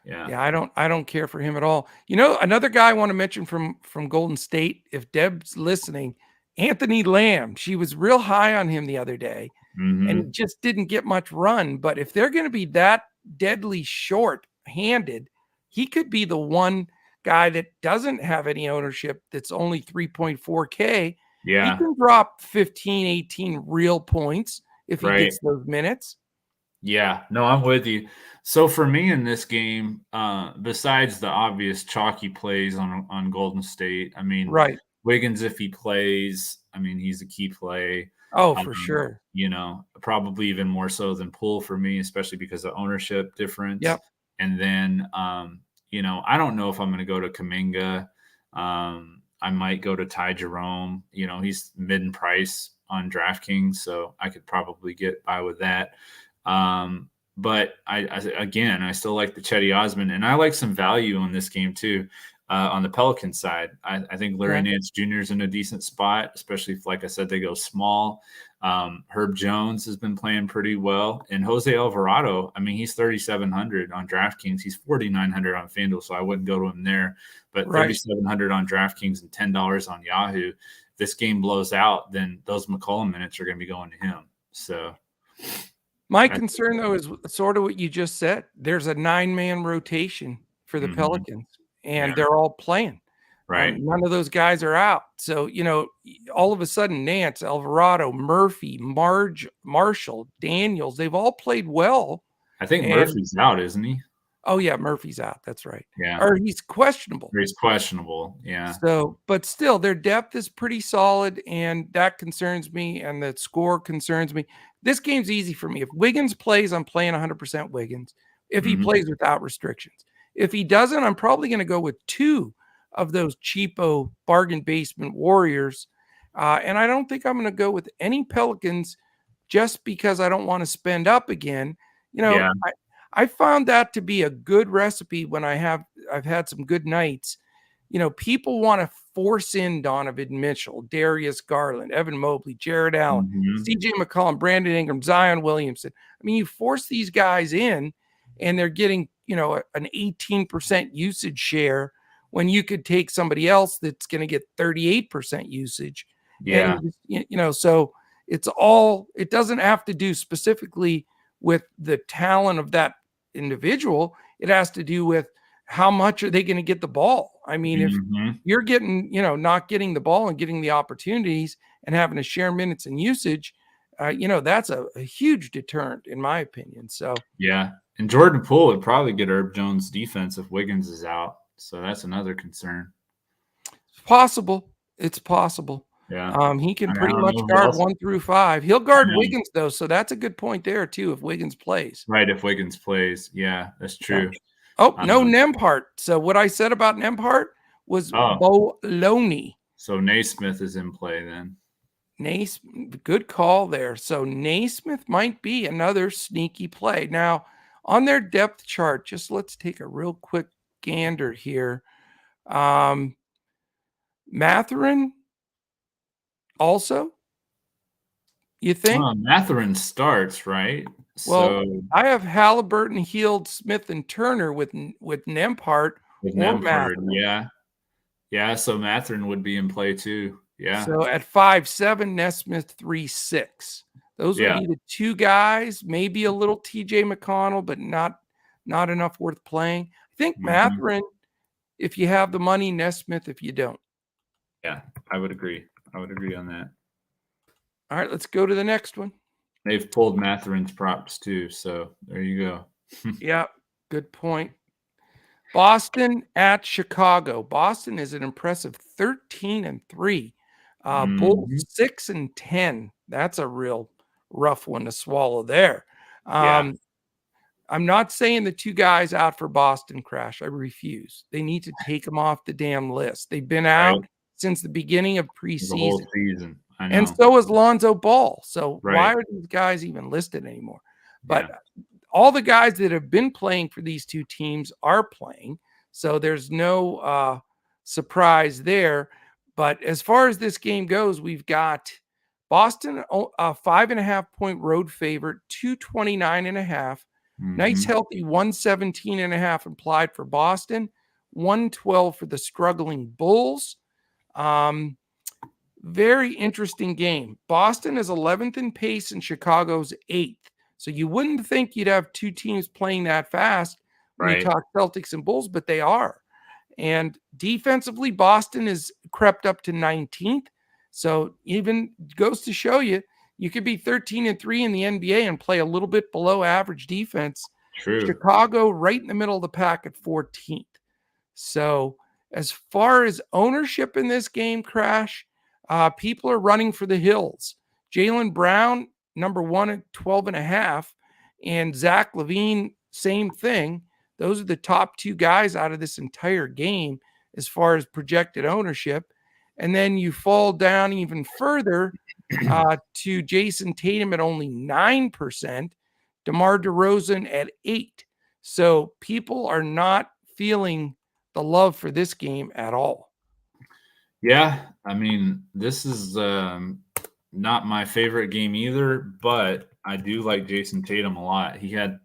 Speaker 2: yeah.
Speaker 1: Yeah, I don't care for him at all. Another guy I want to mention from Golden State, if Deb's listening, Anthony Lamb. She was real high on him the other day and just didn't get much run. But if they're going to be that deadly short-handed, he could be the one guy that doesn't have any ownership that's only 3.4K.
Speaker 2: Yeah.
Speaker 1: He can drop 15, 18 real points if he gets those minutes.
Speaker 2: Yeah, no, I'm with you. So for me in this game, besides the obvious chalky plays on Golden State, I mean,
Speaker 1: Right.
Speaker 2: Wiggins, if he plays, I mean, he's a key play.
Speaker 1: Oh, for sure.
Speaker 2: Probably even more so than Poole for me, especially because of ownership difference.
Speaker 1: Yep.
Speaker 2: And then, I don't know if I'm going to go to Kuminga. I might go to Ty Jerome. He's mid in price on DraftKings, so I could probably get by with that. But I still like the Chetty Osman, and I like some value in this game too. On the Pelican side, I think Larry Nance Jr. is in a decent spot, especially if, like I said, they go small. Herb Jones has been playing pretty well, and Jose Alvarado. I mean, he's 3,700 on DraftKings. He's 4,900 on FanDuel, so I wouldn't go to him there. But 3,700 on DraftKings and $10 on Yahoo. If this game blows out, then those McCollum minutes are going to be going to him. So.
Speaker 1: My concern, though, is sort of what you just said. There's a 9-man rotation for the Pelicans, and they're all playing.
Speaker 2: Right.
Speaker 1: None of those guys are out. So, all of a sudden, Nance, Alvarado, Murphy, Marshall, Daniels, they've all played well.
Speaker 2: I think Murphy's out, isn't he?
Speaker 1: Oh, yeah, Murphy's out. That's right.
Speaker 2: Yeah.
Speaker 1: Or he's questionable.
Speaker 2: He's questionable, yeah.
Speaker 1: So, but still, their depth is pretty solid, and that concerns me, and the score concerns me. This game's easy for me. If Wiggins plays, I'm playing 100% Wiggins. If he plays without restrictions. If he doesn't, I'm probably going to go with 2 of those cheapo bargain basement Warriors. And I don't think I'm going to go with any Pelicans just because I don't want to spend up again. I found that to be a good recipe when I've had some good nights. People want to force in Donovan Mitchell, Darius Garland, Evan Mobley, Jared Allen, CJ McCollum, Brandon Ingram, Zion Williamson. I mean, you force these guys in and they're getting, an 18% usage share when you could take somebody else that's going to get 38% usage.
Speaker 2: Yeah.
Speaker 1: And, so it doesn't have to do specifically with the talent of that individual. It has to do with how much are they going to get the ball? I mean, if you're getting, not getting the ball and getting the opportunities and having to share minutes and usage, that's a huge deterrent in my opinion. So,
Speaker 2: yeah. And Jordan Poole would probably get Herb Jones' defense if Wiggins is out. So that's another concern.
Speaker 1: It's possible. It's possible.
Speaker 2: Yeah.
Speaker 1: He can pretty much guard 1 through 5. He'll guard Wiggins though. So that's a good point there too. If Wiggins plays.
Speaker 2: Right. If Wiggins plays. Yeah, that's true.
Speaker 1: Oh, no Nembhard. So what I said about Nembhard was baloney.
Speaker 2: So Naismith is in play then.
Speaker 1: Naismith, good call there. So Naismith might be another sneaky play. Now, on their depth chart, just let's take a real quick gander here. Mathurin also, you think?
Speaker 2: Mathurin starts, right?
Speaker 1: Well, I have Halliburton, Hield, Smith, and Turner with Nembhard or Mathurin.
Speaker 2: Yeah. So Mathurin would be in play too. Yeah.
Speaker 1: So at 5'7", Nesmith 3'6". Those would be the 2 guys. Maybe a little TJ McConnell, but not enough worth playing. I think Mathurin, if you have the money, Nesmith if you don't.
Speaker 2: Yeah, I would agree. I would agree on that.
Speaker 1: All right, let's go to the next one.
Speaker 2: They've pulled Mathurin's props too, so there you go.
Speaker 1: Yeah, good point. Boston at Chicago. Boston is an impressive 13-3. Bulls 6-10. That's a real rough one to swallow there. I'm not saying the 2 guys out for Boston crash. I refuse. They need to take them off the damn list. They've been out since the beginning of preseason.
Speaker 2: The whole season. I know.
Speaker 1: And so is Lonzo Ball. So why are these guys even listed anymore? But all the guys that have been playing for these 2 teams are playing. So there's no surprise there. But as far as this game goes, we've got Boston, a 5.5-point road favorite, 229.5. Nice, healthy 117.5 implied for Boston, 112 for the struggling Bulls. Very interesting game. Boston is 11th in pace and Chicago's 8th. So you wouldn't think you'd have 2 teams playing that fast when you talk Celtics and Bulls, but they are. And defensively, Boston is crept up to 19th. So even goes to show you, You could be 13-3 in the NBA and play a little bit below average defense.
Speaker 2: True.
Speaker 1: Chicago right in the middle of the pack at 14th. So as far as ownership in this game, Crash, people are running for the hills. Jaylen Brown, number 1 at 12.5, and Zach LaVine, same thing. Those are the top 2 guys out of this entire game as far as projected ownership. And then you fall down even further to Jason Tatum at only 9%, DeMar DeRozan at 8%. So people are not feeling the love for this game at all.
Speaker 2: Yeah, I mean, this is not my favorite game either, but I do like Jason Tatum a lot. He had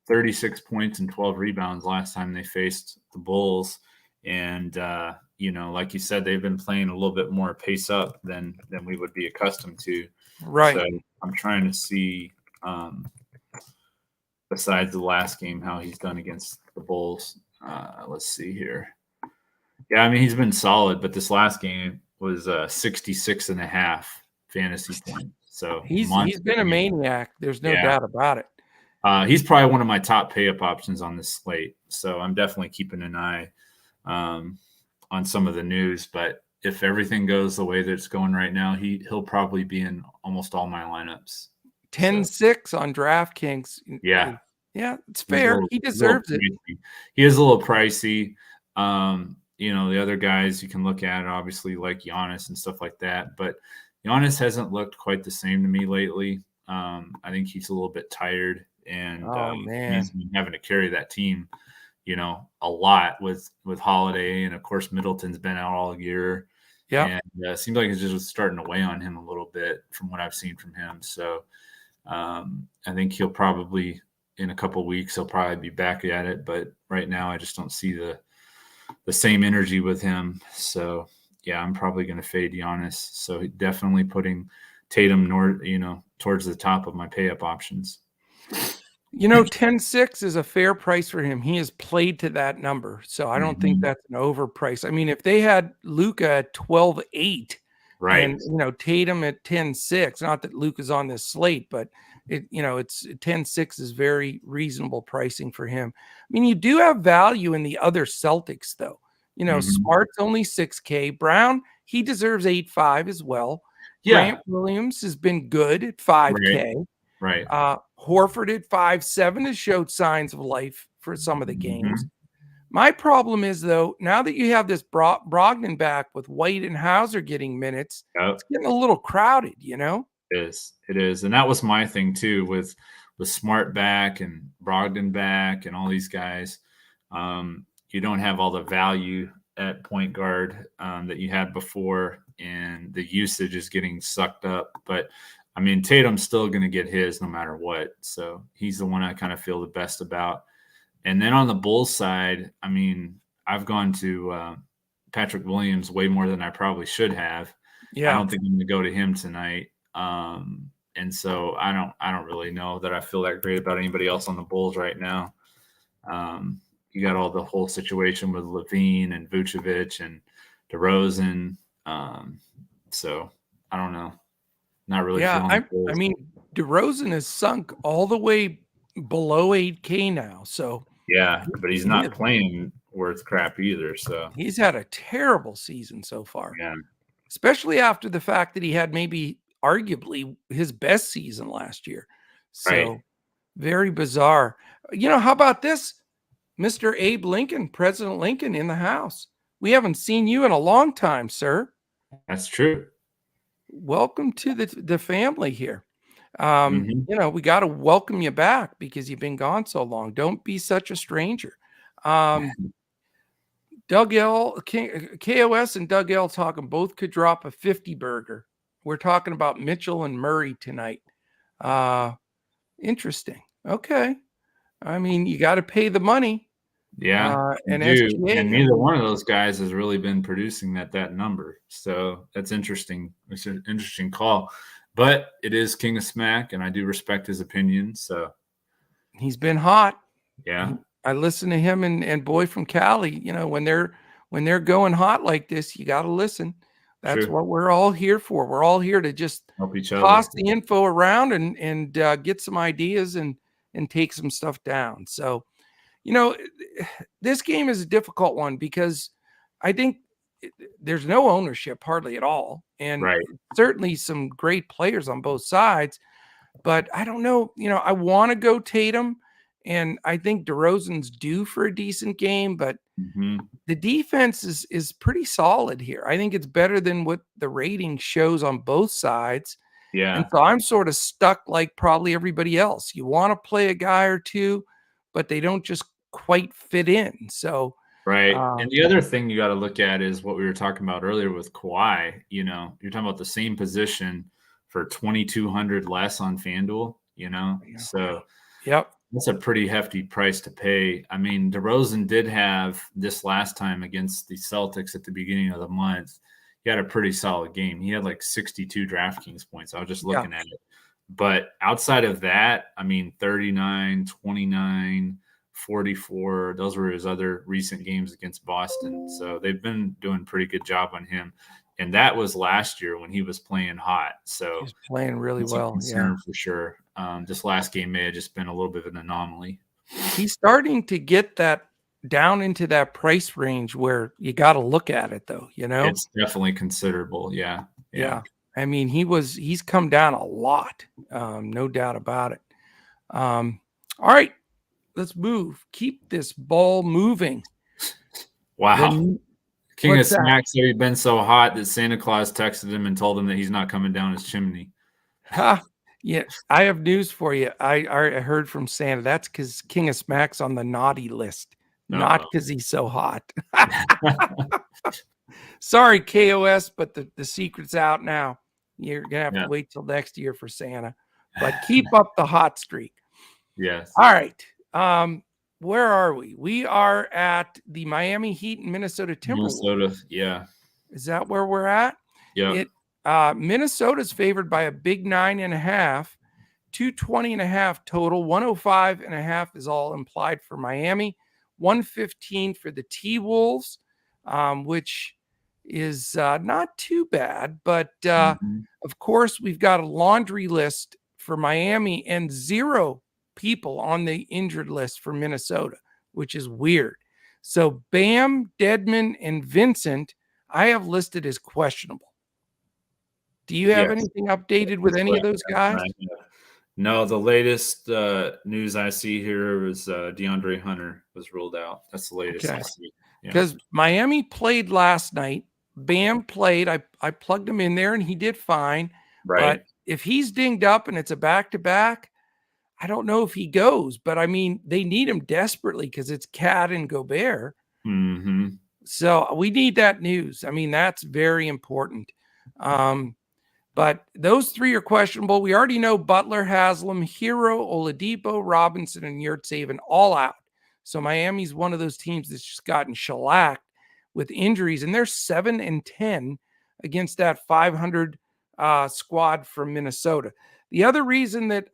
Speaker 2: 36 points and 12 rebounds last time they faced the Bulls. And, like you said, they've been playing a little bit more pace up than we would be accustomed to.
Speaker 1: Right.
Speaker 2: So I'm trying to see, besides the last game, how he's done against the Bulls. Let's see here. Yeah, I mean, he's been solid, but this last game was 66.5 fantasy points. So
Speaker 1: he's been a maniac. There's no doubt about it.
Speaker 2: He's probably one of my top pay-up options on this slate. So I'm definitely keeping an eye on some of the news. But if everything goes the way that it's going right now, he'll probably be in almost all my lineups.
Speaker 1: 10-6 on DraftKings.
Speaker 2: Yeah.
Speaker 1: Yeah, it's fair. He deserves it.
Speaker 2: He is a little pricey. The other guys you can look at, obviously, like Giannis and stuff like that. But Giannis hasn't looked quite the same to me lately. I think he's a little bit tired, and he's been having to carry that team, a lot with Holiday, and of course Middleton's been out all year.
Speaker 1: Yeah,
Speaker 2: and it seems like it's just starting to weigh on him a little bit from what I've seen from him. So I think he'll probably, in a couple of weeks, he'll probably be back at it. But right now, I just don't see the same energy with him. So yeah, I'm probably going to fade Giannis. So definitely putting Tatum towards the top of my pay-up options.
Speaker 1: 10-6 is a fair price for him. He has played to that number. So I don't think that's an overprice. I mean, if they had Luka at 12-8,
Speaker 2: right,
Speaker 1: and Tatum at 10-6, not that Luka's on this slate, but it's 10-6 is very reasonable pricing for him. I mean, you do have value in the other Celtics, though. Smart's only 6K. Brown, he deserves 8.5 as well.
Speaker 2: Yeah.
Speaker 1: Grant Williams has been good at 5K.
Speaker 2: Right.
Speaker 1: Horford at 5.7 has showed signs of life for some of the games. My problem is, though, now that you have this Brogdon back with White and Hauser getting minutes, it's getting a little crowded,
Speaker 2: It is. And that was my thing, too, with Smart back and Brogdon back and all these guys. You don't have all the value at point guard that you had before, and the usage is getting sucked up. But I mean, Tatum's still going to get his no matter what. So he's the one I kind of feel the best about. And then on the Bulls side, I mean, I've gone to Patrick Williams way more than I probably should have.
Speaker 1: Yeah.
Speaker 2: I don't think I'm going to go to him tonight. And so I don't really know that I feel that great about anybody else on the Bulls right now. You got all the whole situation with LaVine and Vucevic and DeRozan. So I don't know. Not really.
Speaker 1: Yeah, I mean, DeRozan has sunk all the way below 8K now. So
Speaker 2: yeah, but he's not playing worth crap either. So
Speaker 1: he's had a terrible season so far.
Speaker 2: Yeah,
Speaker 1: especially after the fact that he had maybe arguably his best season last year. So very bizarre. How about this? Mr. Abe Lincoln, President Lincoln in the house. We haven't seen you in a long time, sir.
Speaker 2: That's true.
Speaker 1: Welcome to the family here. We got to welcome you back because you've been gone so long. Don't be such a stranger. Doug L, KOS and Doug L talking both could drop a 50 burger. We're talking about Mitchell and Murray tonight. Interesting. Okay. I mean, you got to pay the money.
Speaker 2: Yeah,
Speaker 1: and
Speaker 2: neither one of those guys has really been producing that number. So that's interesting. It's an interesting call, but it is King of Smack, and I do respect his opinion. So
Speaker 1: he's been hot.
Speaker 2: Yeah,
Speaker 1: I listen to him and Boy from Cali. When they're going hot like this, you got to listen. That's
Speaker 2: True.
Speaker 1: what we're all here for. We're all here to just
Speaker 2: Help each
Speaker 1: toss
Speaker 2: other.
Speaker 1: the info around and get some ideas and take some stuff down. So, this game is a difficult one because I think there's no ownership hardly at all, and
Speaker 2: Right.
Speaker 1: certainly some great players on both sides. But I don't know. I want to go Tatum, and I think DeRozan's due for a decent game, but
Speaker 2: Hmm.
Speaker 1: the defense is pretty solid here. I think it's better than what the rating shows on both sides. And
Speaker 2: Yeah.
Speaker 1: so I'm sort of stuck like probably everybody else. You want to play a guy or two, but they don't just quite fit in. So,
Speaker 2: Right.
Speaker 1: uh,
Speaker 2: And the other thing you got to look at is what we were talking about earlier with Kawhi. You're talking about the same position for 2,200 less on FanDuel,
Speaker 1: yeah.
Speaker 2: so
Speaker 1: Yep.
Speaker 2: that's a pretty hefty price to pay. I mean, DeRozan did have this last time against the Celtics at the beginning of the month. He had a pretty solid game. He had like 62 DraftKings points. I was just
Speaker 1: Yeah.
Speaker 2: looking at it. But outside of that, I mean, 39, 29, 44, those were his other recent games against Boston. So they've been doing a pretty good job on him. And that was last year when he was playing hot. So
Speaker 1: He's playing really
Speaker 2: it's a
Speaker 1: well. Yeah.
Speaker 2: concern for sure. This last game may have just been a little bit of an anomaly.
Speaker 1: He's starting to get that down into that price range where you got to look at it though,
Speaker 2: It's definitely considerable. Yeah.
Speaker 1: Yeah. I mean, he's come down a lot. No doubt about it. All right, let's move. Keep this ball moving.
Speaker 2: Wow. King of
Speaker 1: What's that?
Speaker 2: Smacks said he'd been so hot that Santa Claus texted him and told him that he's not coming down his chimney.
Speaker 1: Ha! Yeah, I have news for you. I heard from Santa. That's because King of Smack's on the naughty list, not because he's so hot. Sorry, KOS, but the secret's out now. You're gonna have to wait till next year for Santa. But keep up the hot streak.
Speaker 2: Yes.
Speaker 1: All right. Where are we? We are at the Miami Heat and Minnesota Timberwolves.
Speaker 2: Minnesota, yeah.
Speaker 1: Is that where we're at?
Speaker 2: Yeah.
Speaker 1: Minnesota's favored by a big 9.5, 220.5 total, 105.5 is all implied for Miami, 115 for the T-Wolves, which is not too bad. But of course, we've got a laundry list for Miami and 0 people on the injured list for Minnesota, which is weird. So Bam, Dedmon, and Vincent, I have listed as questionable. Do you have anything updated with any of those guys?
Speaker 2: No, the latest news I see here is DeAndre Hunter was ruled out. That's the latest I see.
Speaker 1: Because Miami played last night. Bam played. I plugged him in there, and he did fine.
Speaker 2: Right.
Speaker 1: But if he's dinged up and it's a back-to-back, I don't know if he goes. But, I mean, they need him desperately because it's Cat and Gobert.
Speaker 2: Mm-hmm.
Speaker 1: So we need that news. I mean, that's very important. But those 3 are questionable. We already know Butler, Haslam, Hero, Oladipo, Robinson, and Yurtseven all out. So Miami's one of those teams that's just gotten shellacked with injuries, and they're 7-10 against that 500 squad from Minnesota. The other reason that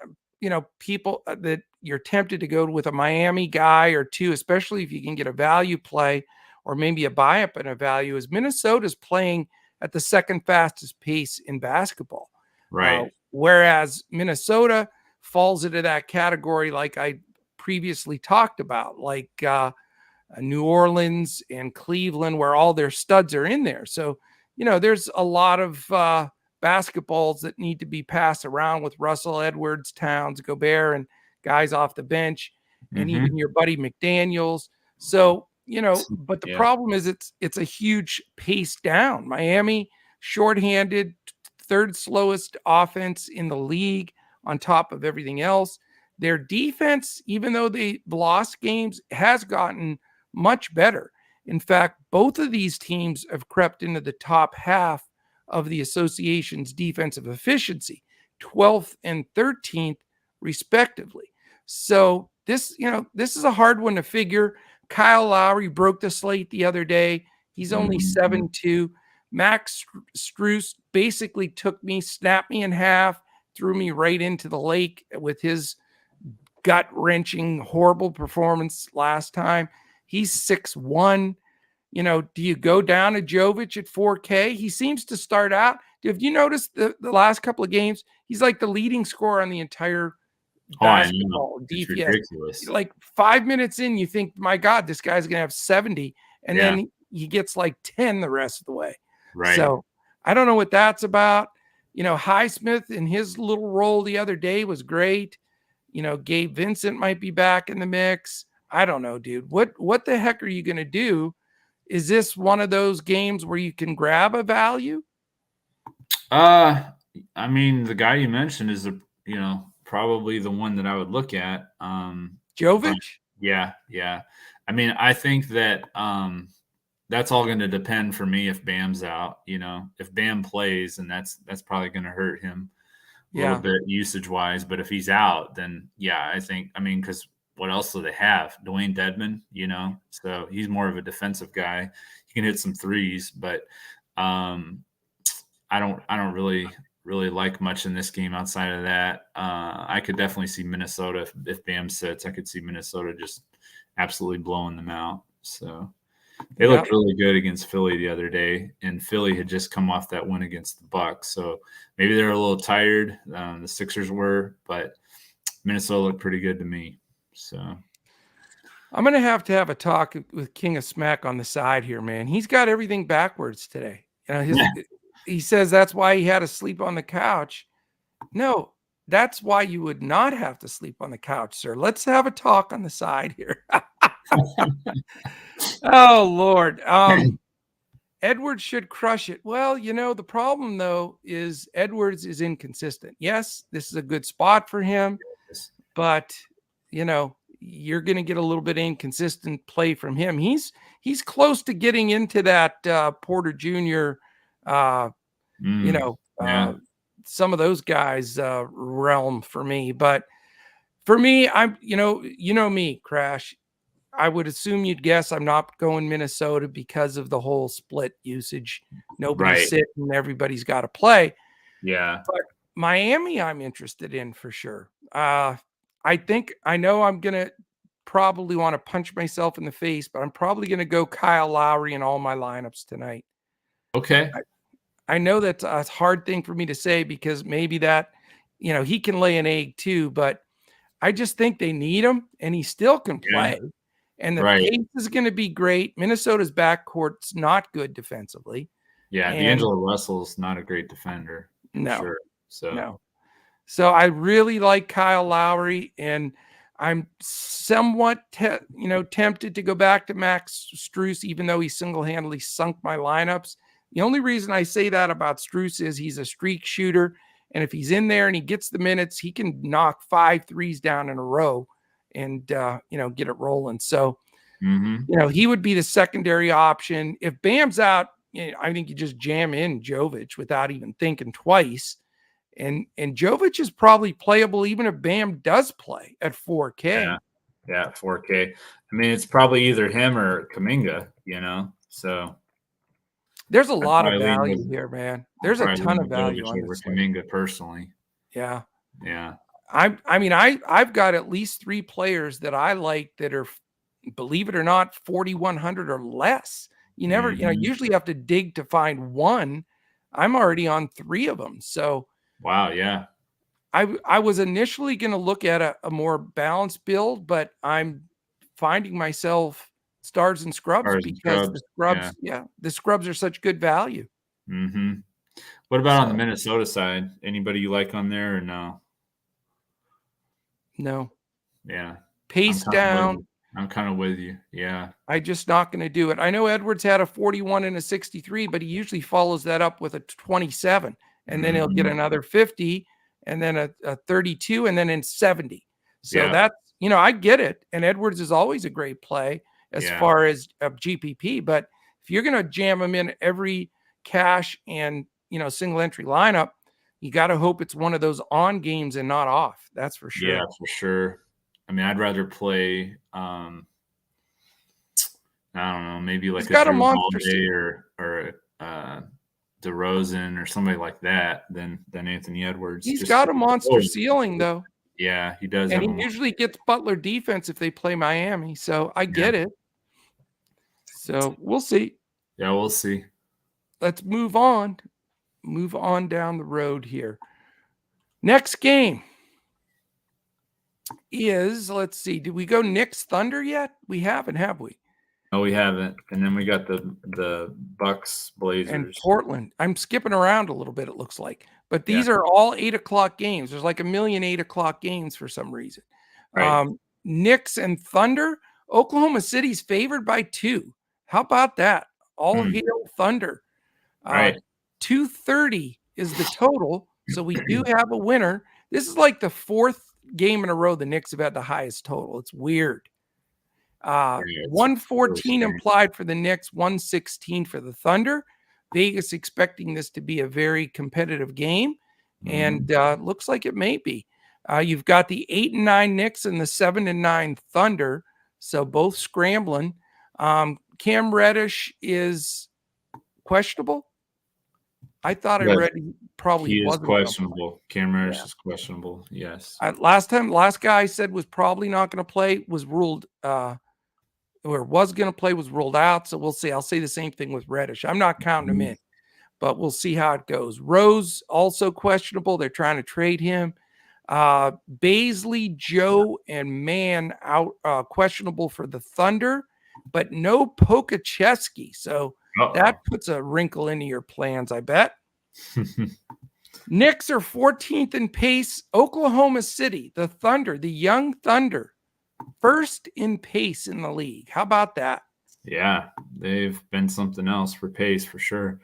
Speaker 1: people that you're tempted to go with a Miami guy or 2, especially if you can get a value play or maybe a buy up and a value, is Minnesota's playing at the second fastest pace in basketball.
Speaker 2: Right.
Speaker 1: Whereas Minnesota falls into that category like I previously talked about, like New Orleans and Cleveland, where all their studs are in there. So, there's a lot of basketballs that need to be passed around with Russell, Edwards, Towns, Gobert, and guys off the bench, and even your buddy McDaniels. So, but the problem is it's a huge pace down. Miami, shorthanded, 3rd slowest offense in the league on top of everything else. Their defense, even though they've lost games, has gotten much better. In fact, both of these teams have crept into the top half of the association's defensive efficiency, 12th and 13th, respectively. So this is a hard one to figure. Kyle Lowry broke the slate the other day. He's only 7-2. Max Strus basically took me, snapped me in half, threw me right into the lake with his gut-wrenching, horrible performance last time. He's 6-1. do you go down to Jovic at 4K? He seems to start out. Have you noticed the last couple of games? He's like the leading scorer on the entire basketball
Speaker 2: It's
Speaker 1: DFS.
Speaker 2: ridiculous.
Speaker 1: Like 5 minutes in, you think, my God, this guy's going to have 70. And then he gets like 10 the rest of the way.
Speaker 2: Right.
Speaker 1: So I don't know what that's about. Highsmith in his little role the other day was great. Gabe Vincent might be back in the mix. I don't know, dude. What the heck are you going to do? Is this one of those games where you can grab a value?
Speaker 2: I mean, the guy you mentioned is probably the one that I would look at.
Speaker 1: Jovic?
Speaker 2: Yeah. I mean, I think that that's all going to depend for me if Bam's out. If Bam plays, and that's probably going to hurt him a little bit usage wise. But if he's out, then I think, because what else do they have? Dwayne Dedman, so he's more of a defensive guy. He can hit some threes, but I don't really like much in this game outside of that. I could definitely see Minnesota if Bam sits. I could see Minnesota just absolutely blowing them out. So they looked really good against Philly the other day, and Philly had just come off that win against the Bucks. So maybe they're a little tired. The Sixers were, but Minnesota looked pretty good to me. So
Speaker 1: I'm going to have a talk with King of Smack on the side here, man. He's got everything backwards today. He says that's why he had to sleep on the couch. No, that's why you would not have to sleep on the couch, sir. Let's have a talk on the side here. Oh, Lord. Edwards should crush it. Well, the problem, though, is Edwards is inconsistent. Yes, this is a good spot for him, but, you're going to get a little bit inconsistent play from him. He's close to getting into that Porter Jr., some of those guys realm for me. But for me, I'm, me, Crash. I would assume you'd guess I'm not going Minnesota because of the whole split usage. Nobody's sitting, everybody's got to play.
Speaker 2: Yeah.
Speaker 1: But Miami, I'm interested in for sure. I know I'm going to probably want to punch myself in the face, but I'm probably going to go Kyle Lowry in all my lineups tonight.
Speaker 2: Okay.
Speaker 1: I know that's a hard thing for me to say because maybe that, he can lay an egg too, but I just think they need him and he still can play. And the pace is going to be great. Minnesota's backcourt's not good defensively.
Speaker 2: Yeah, D'Angelo Russell's not a great defender.
Speaker 1: No. So I really like Kyle Lowry, and I'm somewhat tempted to go back to Max Strus, even though he single-handedly sunk my lineups. The only reason I say that about Strus is he's a streak shooter, and if he's in there and he gets the minutes, he can knock 5 threes down in a row and get it rolling. So he would be the secondary option. If Bam's out, I think you just jam in Jovic without even thinking twice. And Jovic is probably playable even if Bam does play at 4K.
Speaker 2: Yeah, 4K. I mean, it's probably either him or Kuminga, so
Speaker 1: there's a lot of value here, man. There's a ton of value on this
Speaker 2: Kuminga personally.
Speaker 1: Yeah.
Speaker 2: Yeah.
Speaker 1: I've got at least 3 players that I like that are, believe it or not, 4,100 or less. You never, usually have to dig to find one. I'm already on 3 of them. So
Speaker 2: wow, yeah.
Speaker 1: I was initially going to look at a more balanced build, but I'm finding myself stars and scrubs because the scrubs are such good value.
Speaker 2: What about on the Minnesota side? Anybody you like on there or no?
Speaker 1: No.
Speaker 2: Yeah.
Speaker 1: Pace down.
Speaker 2: I'm kind of with you. Yeah.
Speaker 1: I'm just not going to do it. I know Edwards had a 41 and a 63, but he usually follows that up with a 27. And then he'll get another 50 and then a 32 and then in 70. So that's, I get it. And Edwards is always a great play as far as GPP. But if you're going to jam him in every cash and, single entry lineup, you got to hope it's one of those on games and not off. That's for sure.
Speaker 2: Yeah, for sure. I mean, I'd rather play, I don't know, maybe like
Speaker 1: a monster
Speaker 2: or DeRozan or somebody like that than Anthony Edwards.
Speaker 1: He's got a monster ceiling, though.
Speaker 2: Yeah, he does.
Speaker 1: And he usually gets Butler defense if they play Miami. So I get it. So we'll see.
Speaker 2: Yeah, we'll see.
Speaker 1: Let's move on. Move on down the road here. Next game is, let's see, did we go Knicks Thunder yet? We haven't, have we?
Speaker 2: No, we haven't. And then we got the Bucks Blazers
Speaker 1: and Portland. I'm skipping around a little bit, it looks like. But these are all 8 o'clock games. There's like a million 8 o'clock games for some reason.
Speaker 2: Right.
Speaker 1: Knicks and Thunder. Oklahoma City's favored by 2. How about that? All hail Thunder.
Speaker 2: Right.
Speaker 1: 230 is the total. So we do have a winner. This is like the 4th game in a row the Knicks have had the highest total. It's weird. 114
Speaker 2: really
Speaker 1: implied for the Knicks, 116 for the Thunder. Vegas expecting this to be a very competitive game, and looks like it may be. You've got the 8-9 Knicks and the 7-9 Thunder, so both scrambling. Cam Reddish is questionable. I thought I read he probably
Speaker 2: he is
Speaker 1: wasn't
Speaker 2: questionable. Cam Reddish is questionable. Yes.
Speaker 1: Last guy I said was probably not going to play was ruled or was going to play was ruled out. So we'll see. I'll say the same thing with Reddish. I'm not counting him in, but we'll see how it goes. Rose also questionable. They're trying to trade him. Baisley, Joe, and Mann out questionable for the Thunder, but no Pokacheski. So that puts a wrinkle into your plans, I bet. Knicks are 14th in pace. Oklahoma City, the Thunder, the young Thunder, first in pace in the league. How about that?
Speaker 2: Yeah, they've been something else for pace for sure.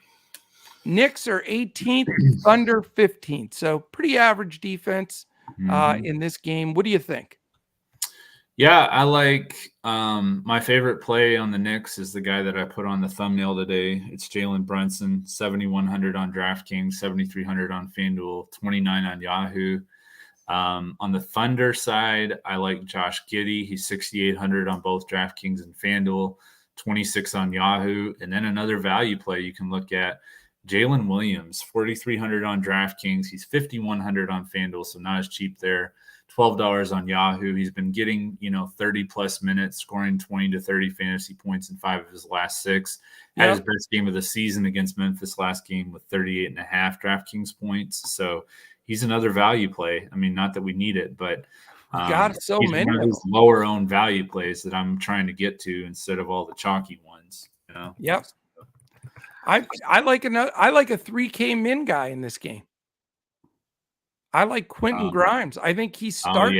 Speaker 1: Knicks are 18th, Thunder 15th. So pretty average defense in this game. What do you think?
Speaker 2: Yeah, I like my favorite play on the Knicks is the guy that I put on the thumbnail today. It's Jalen Brunson, 7,100 on DraftKings, 7,300 on FanDuel, 29 on Yahoo. On the Thunder side, I like Josh Giddey. He's 6,800 on both DraftKings and FanDuel, 26 on Yahoo. And then another value play you can look at, Jalen Williams, 4,300 on DraftKings. He's 5,100 on FanDuel, so not as cheap there. $12 on Yahoo. He's been getting, 30-plus minutes, scoring 20 to 30 fantasy points in 5 of his last 6. Had his best game of the season against Memphis last game with 38.5 DraftKings points. So he's another value play. I mean, not that we need it, but
Speaker 1: got so
Speaker 2: he's
Speaker 1: many
Speaker 2: one of these lower-owned value plays that I'm trying to get to instead of all the chalky ones.
Speaker 1: Yep. I like a 3K min guy in this game. I like Quentin Grimes. I think he starts,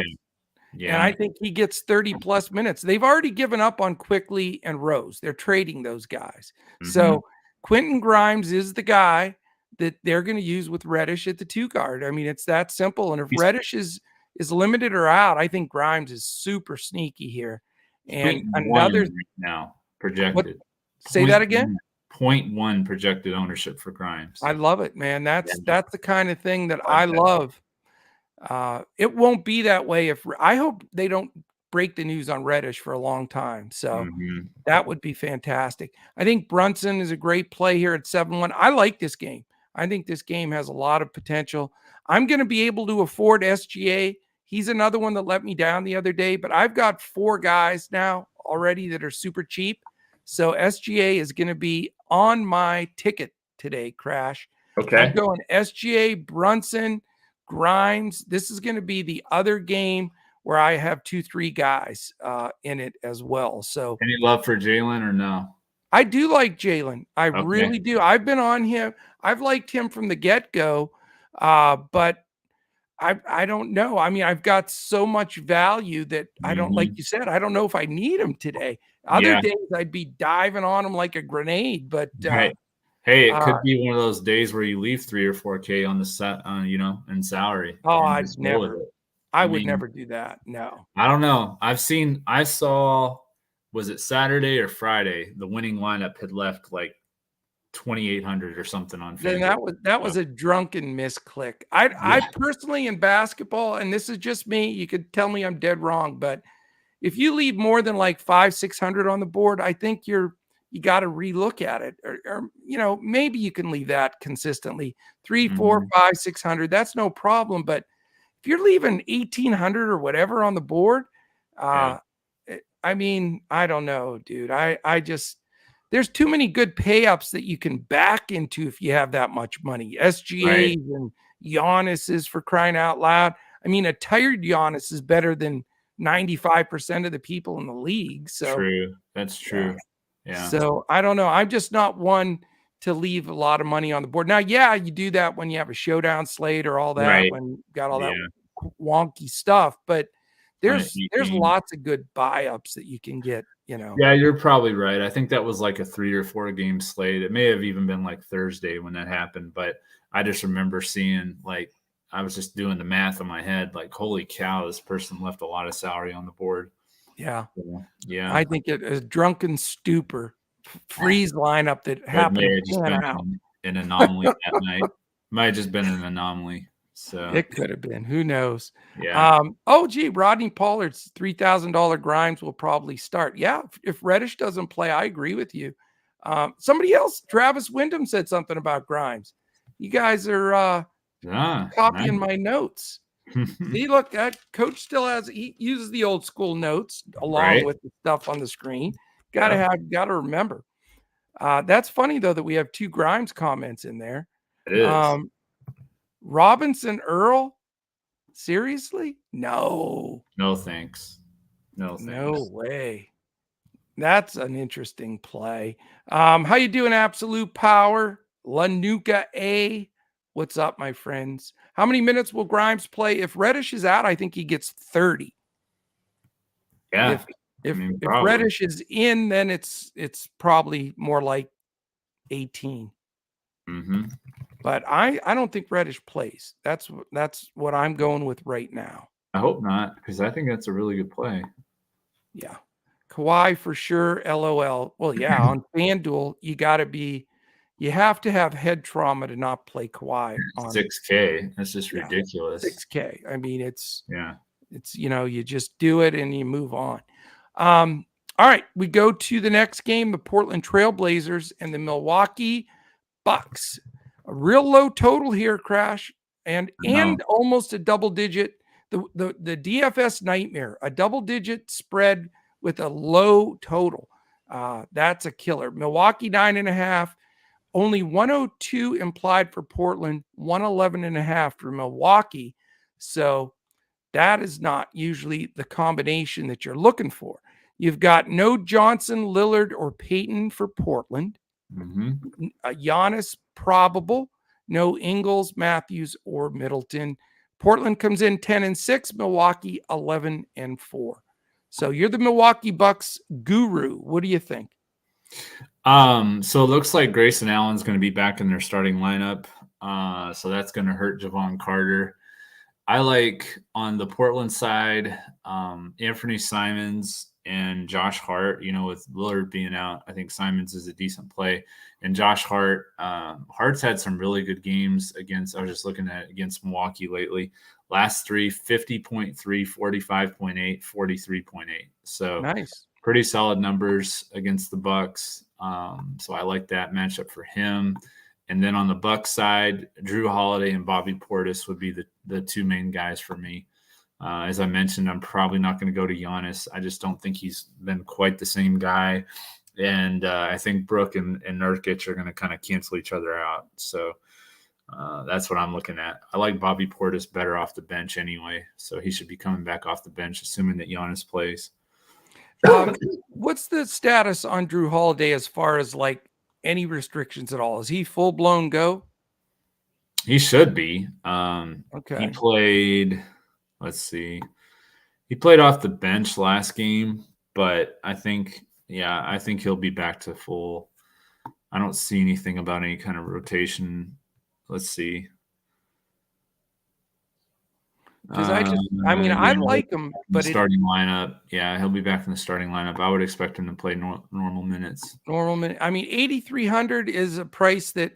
Speaker 1: and I think he gets 30-plus minutes. They've already given up on Quickly and Rose. They're trading those guys. So Quentin Grimes is the guy that they're going to use with Reddish at the 2 guard. I mean, it's that simple. And if Reddish is limited or out, I think Grimes is super sneaky here. And another
Speaker 2: right now projected.
Speaker 1: Say that again.
Speaker 2: 0.1 projected ownership for Grimes.
Speaker 1: I love it, man. That's the kind of thing that I love. It won't be that way if I hope they don't break the news on Reddish for a long time. So that would be fantastic. I think Brunson is a great play here at 7-1. I like this game. I think this game has a lot of potential. I'm going to be able to afford SGA. He's another one that let me down the other day, but I've got 4 guys now already that are super cheap. So SGA is going to be on my ticket today, Crash.
Speaker 2: Okay.
Speaker 1: I'm going SGA, Brunson, Grimes. This is going to be the other game where I have 2-3 guys in it as well. So
Speaker 2: any love for Jalen or no?
Speaker 1: I do like Jalen. I really do. I've been on him. I've liked him from the get-go, but I don't know. I mean, I've got so much value that I don't, like you said, I don't know if I need him today. Other days I'd be diving on him like a grenade, but
Speaker 2: hey, it could be one of those days where you leave 3 or 4K on the set, in salary.
Speaker 1: Oh, I would never do that. No,
Speaker 2: I don't know. I saw, was it Saturday or Friday? The winning lineup had left like 2,800 or something on
Speaker 1: then
Speaker 2: FanDuel.
Speaker 1: that was a drunken misclick. I personally in basketball, and this is just me, you could tell me I'm dead wrong, but if you leave more than like 500-600 on the board, I think you got to relook at it, or maybe you can leave that consistently 3, 4, 5, 600. That's no problem. But if you're leaving 1,800 or whatever on the board, I mean, I don't know, dude. I just there's too many good pay-ups that you can back into if you have that much money. SGAs and Giannis, for crying out loud. I mean, a tired Giannis is better than 95% of the people in the league. So
Speaker 2: true. That's true. Yeah.
Speaker 1: So I don't know. I'm just not one to leave a lot of money on the board. Now, yeah, you do that when you have a showdown slate or all that,
Speaker 2: Right.
Speaker 1: when you got all
Speaker 2: Yeah.
Speaker 1: that wonky stuff. But there's
Speaker 2: game.
Speaker 1: lots of good buy ups that you can get.
Speaker 2: Yeah, you're probably right. I think that was like a 3 or 4 game slate. It may have even been like Thursday when that happened, but I just remember seeing, like, I was just doing the math in my head, like, holy cow, this person left a lot of salary on the board.
Speaker 1: Yeah.
Speaker 2: Yeah.
Speaker 1: I think it is drunken stupor freeze lineup that happened
Speaker 2: may have just been
Speaker 1: out.
Speaker 2: an anomaly that night. Might have just been an anomaly. So
Speaker 1: It could have been. Who knows?
Speaker 2: Yeah.
Speaker 1: Oh, gee, Rodney Pollard's $3,000 Grimes will probably start. Yeah, if Reddish doesn't play, I agree with you. Somebody else, Travis Wyndham, said something about Grimes. You guys are copying my notes. See, look, that coach still he uses the old school notes along with the stuff on the screen. Got to remember. That's funny though that we have 2 Grimes comments in there.
Speaker 2: It is.
Speaker 1: Robinson Earl? Seriously? No.
Speaker 2: No thanks. No thanks.
Speaker 1: No way. That's an interesting play. How you doing, Absolute Power? Lanuka A. What's up, my friends? How many minutes will Grimes play? If Reddish is out, I think he gets 30.
Speaker 2: Yeah.
Speaker 1: If Reddish is in, then it's probably more like 18.
Speaker 2: Mm-hmm.
Speaker 1: But I don't think Reddish plays. That's what I'm going with right now.
Speaker 2: I hope not, because I think that's a really good play.
Speaker 1: Yeah. Kawhi for sure. LOL. Well, yeah, on FanDuel, you have to have head trauma to not play Kawhi on
Speaker 2: 6K. That's just ridiculous.
Speaker 1: 6K. I mean, it's
Speaker 2: you
Speaker 1: just do it and you move on. All right, we go to the next game, the Portland Trailblazers and the Milwaukee Bucks. A real low total here, Crash, and almost a double digit. The DFS nightmare, a double digit spread with a low total. That's a killer. Milwaukee 9.5, only 102 implied for Portland, 111.5 for Milwaukee. So that is not usually the combination that you're looking for. You've got no Johnson, Lillard, or Payton for Portland. Giannis probable. No Ingles, Matthews, or Middleton. Portland comes in 10-6. Milwaukee 11-4. So you're the Milwaukee Bucks guru. What do you think?
Speaker 2: So it looks like Grayson Allen's going to be back in their starting lineup. So that's going to hurt Javon Carter. I like on the Portland side, Anthony Simons and Josh Hart. With Lillard being out, I think Simons is a decent play. And Josh Hart, Hart's had some really good games against Milwaukee lately. Last 3, 50.3, 45.8, 43.8. So
Speaker 1: nice.
Speaker 2: Pretty solid numbers against the Bucks. So I like that matchup for him. And then on the Bucks side, Drew Holiday and Bobby Portis would be the 2 main guys for me. As I mentioned, I'm probably not going to go to Giannis. I just don't think he's been quite the same guy. And I think Brook and Nurkic are going to kind of cancel each other out. So that's what I'm looking at. I like Bobby Portis better off the bench anyway. So he should be coming back off the bench, assuming that Giannis plays.
Speaker 1: What's the status on Drew Holiday as far as like any restrictions at all? Is he full blown go?
Speaker 2: He should be.
Speaker 1: Okay.
Speaker 2: He played, let's see. He played off the bench last game, but I think he'll be back to full. I don't see anything about any kind of rotation. Let's see.
Speaker 1: Because I like him, but
Speaker 2: starting lineup. Yeah, he'll be back in the starting lineup. I would expect him to play normal minutes.
Speaker 1: Normal minute. I mean, 8,300 is a price that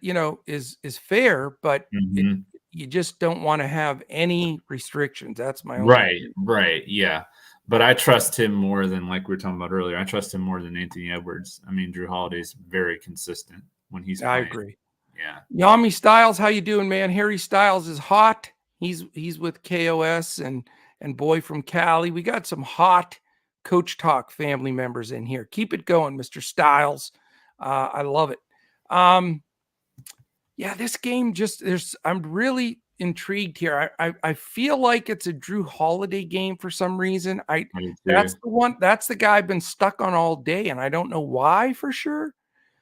Speaker 1: is fair, but you just don't want to have any restrictions. That's my only
Speaker 2: right, yeah. But I trust him more than, like we were talking about earlier. I trust him more than Anthony Edwards. I mean, Drew Holiday's very consistent when he's playing.
Speaker 1: I agree.
Speaker 2: Yeah.
Speaker 1: Yami Styles, how you doing, man? Harry Styles is hot. He's with KOS and Boy from Cali. We got some hot Coach Talk family members in here. Keep it going, Mr. Styles. I love it. Yeah, this game I'm really intrigued here. I feel like it's a Drew Holiday game for some reason.
Speaker 2: I do too.
Speaker 1: That's the guy I've been stuck on all day, and I don't know why for sure.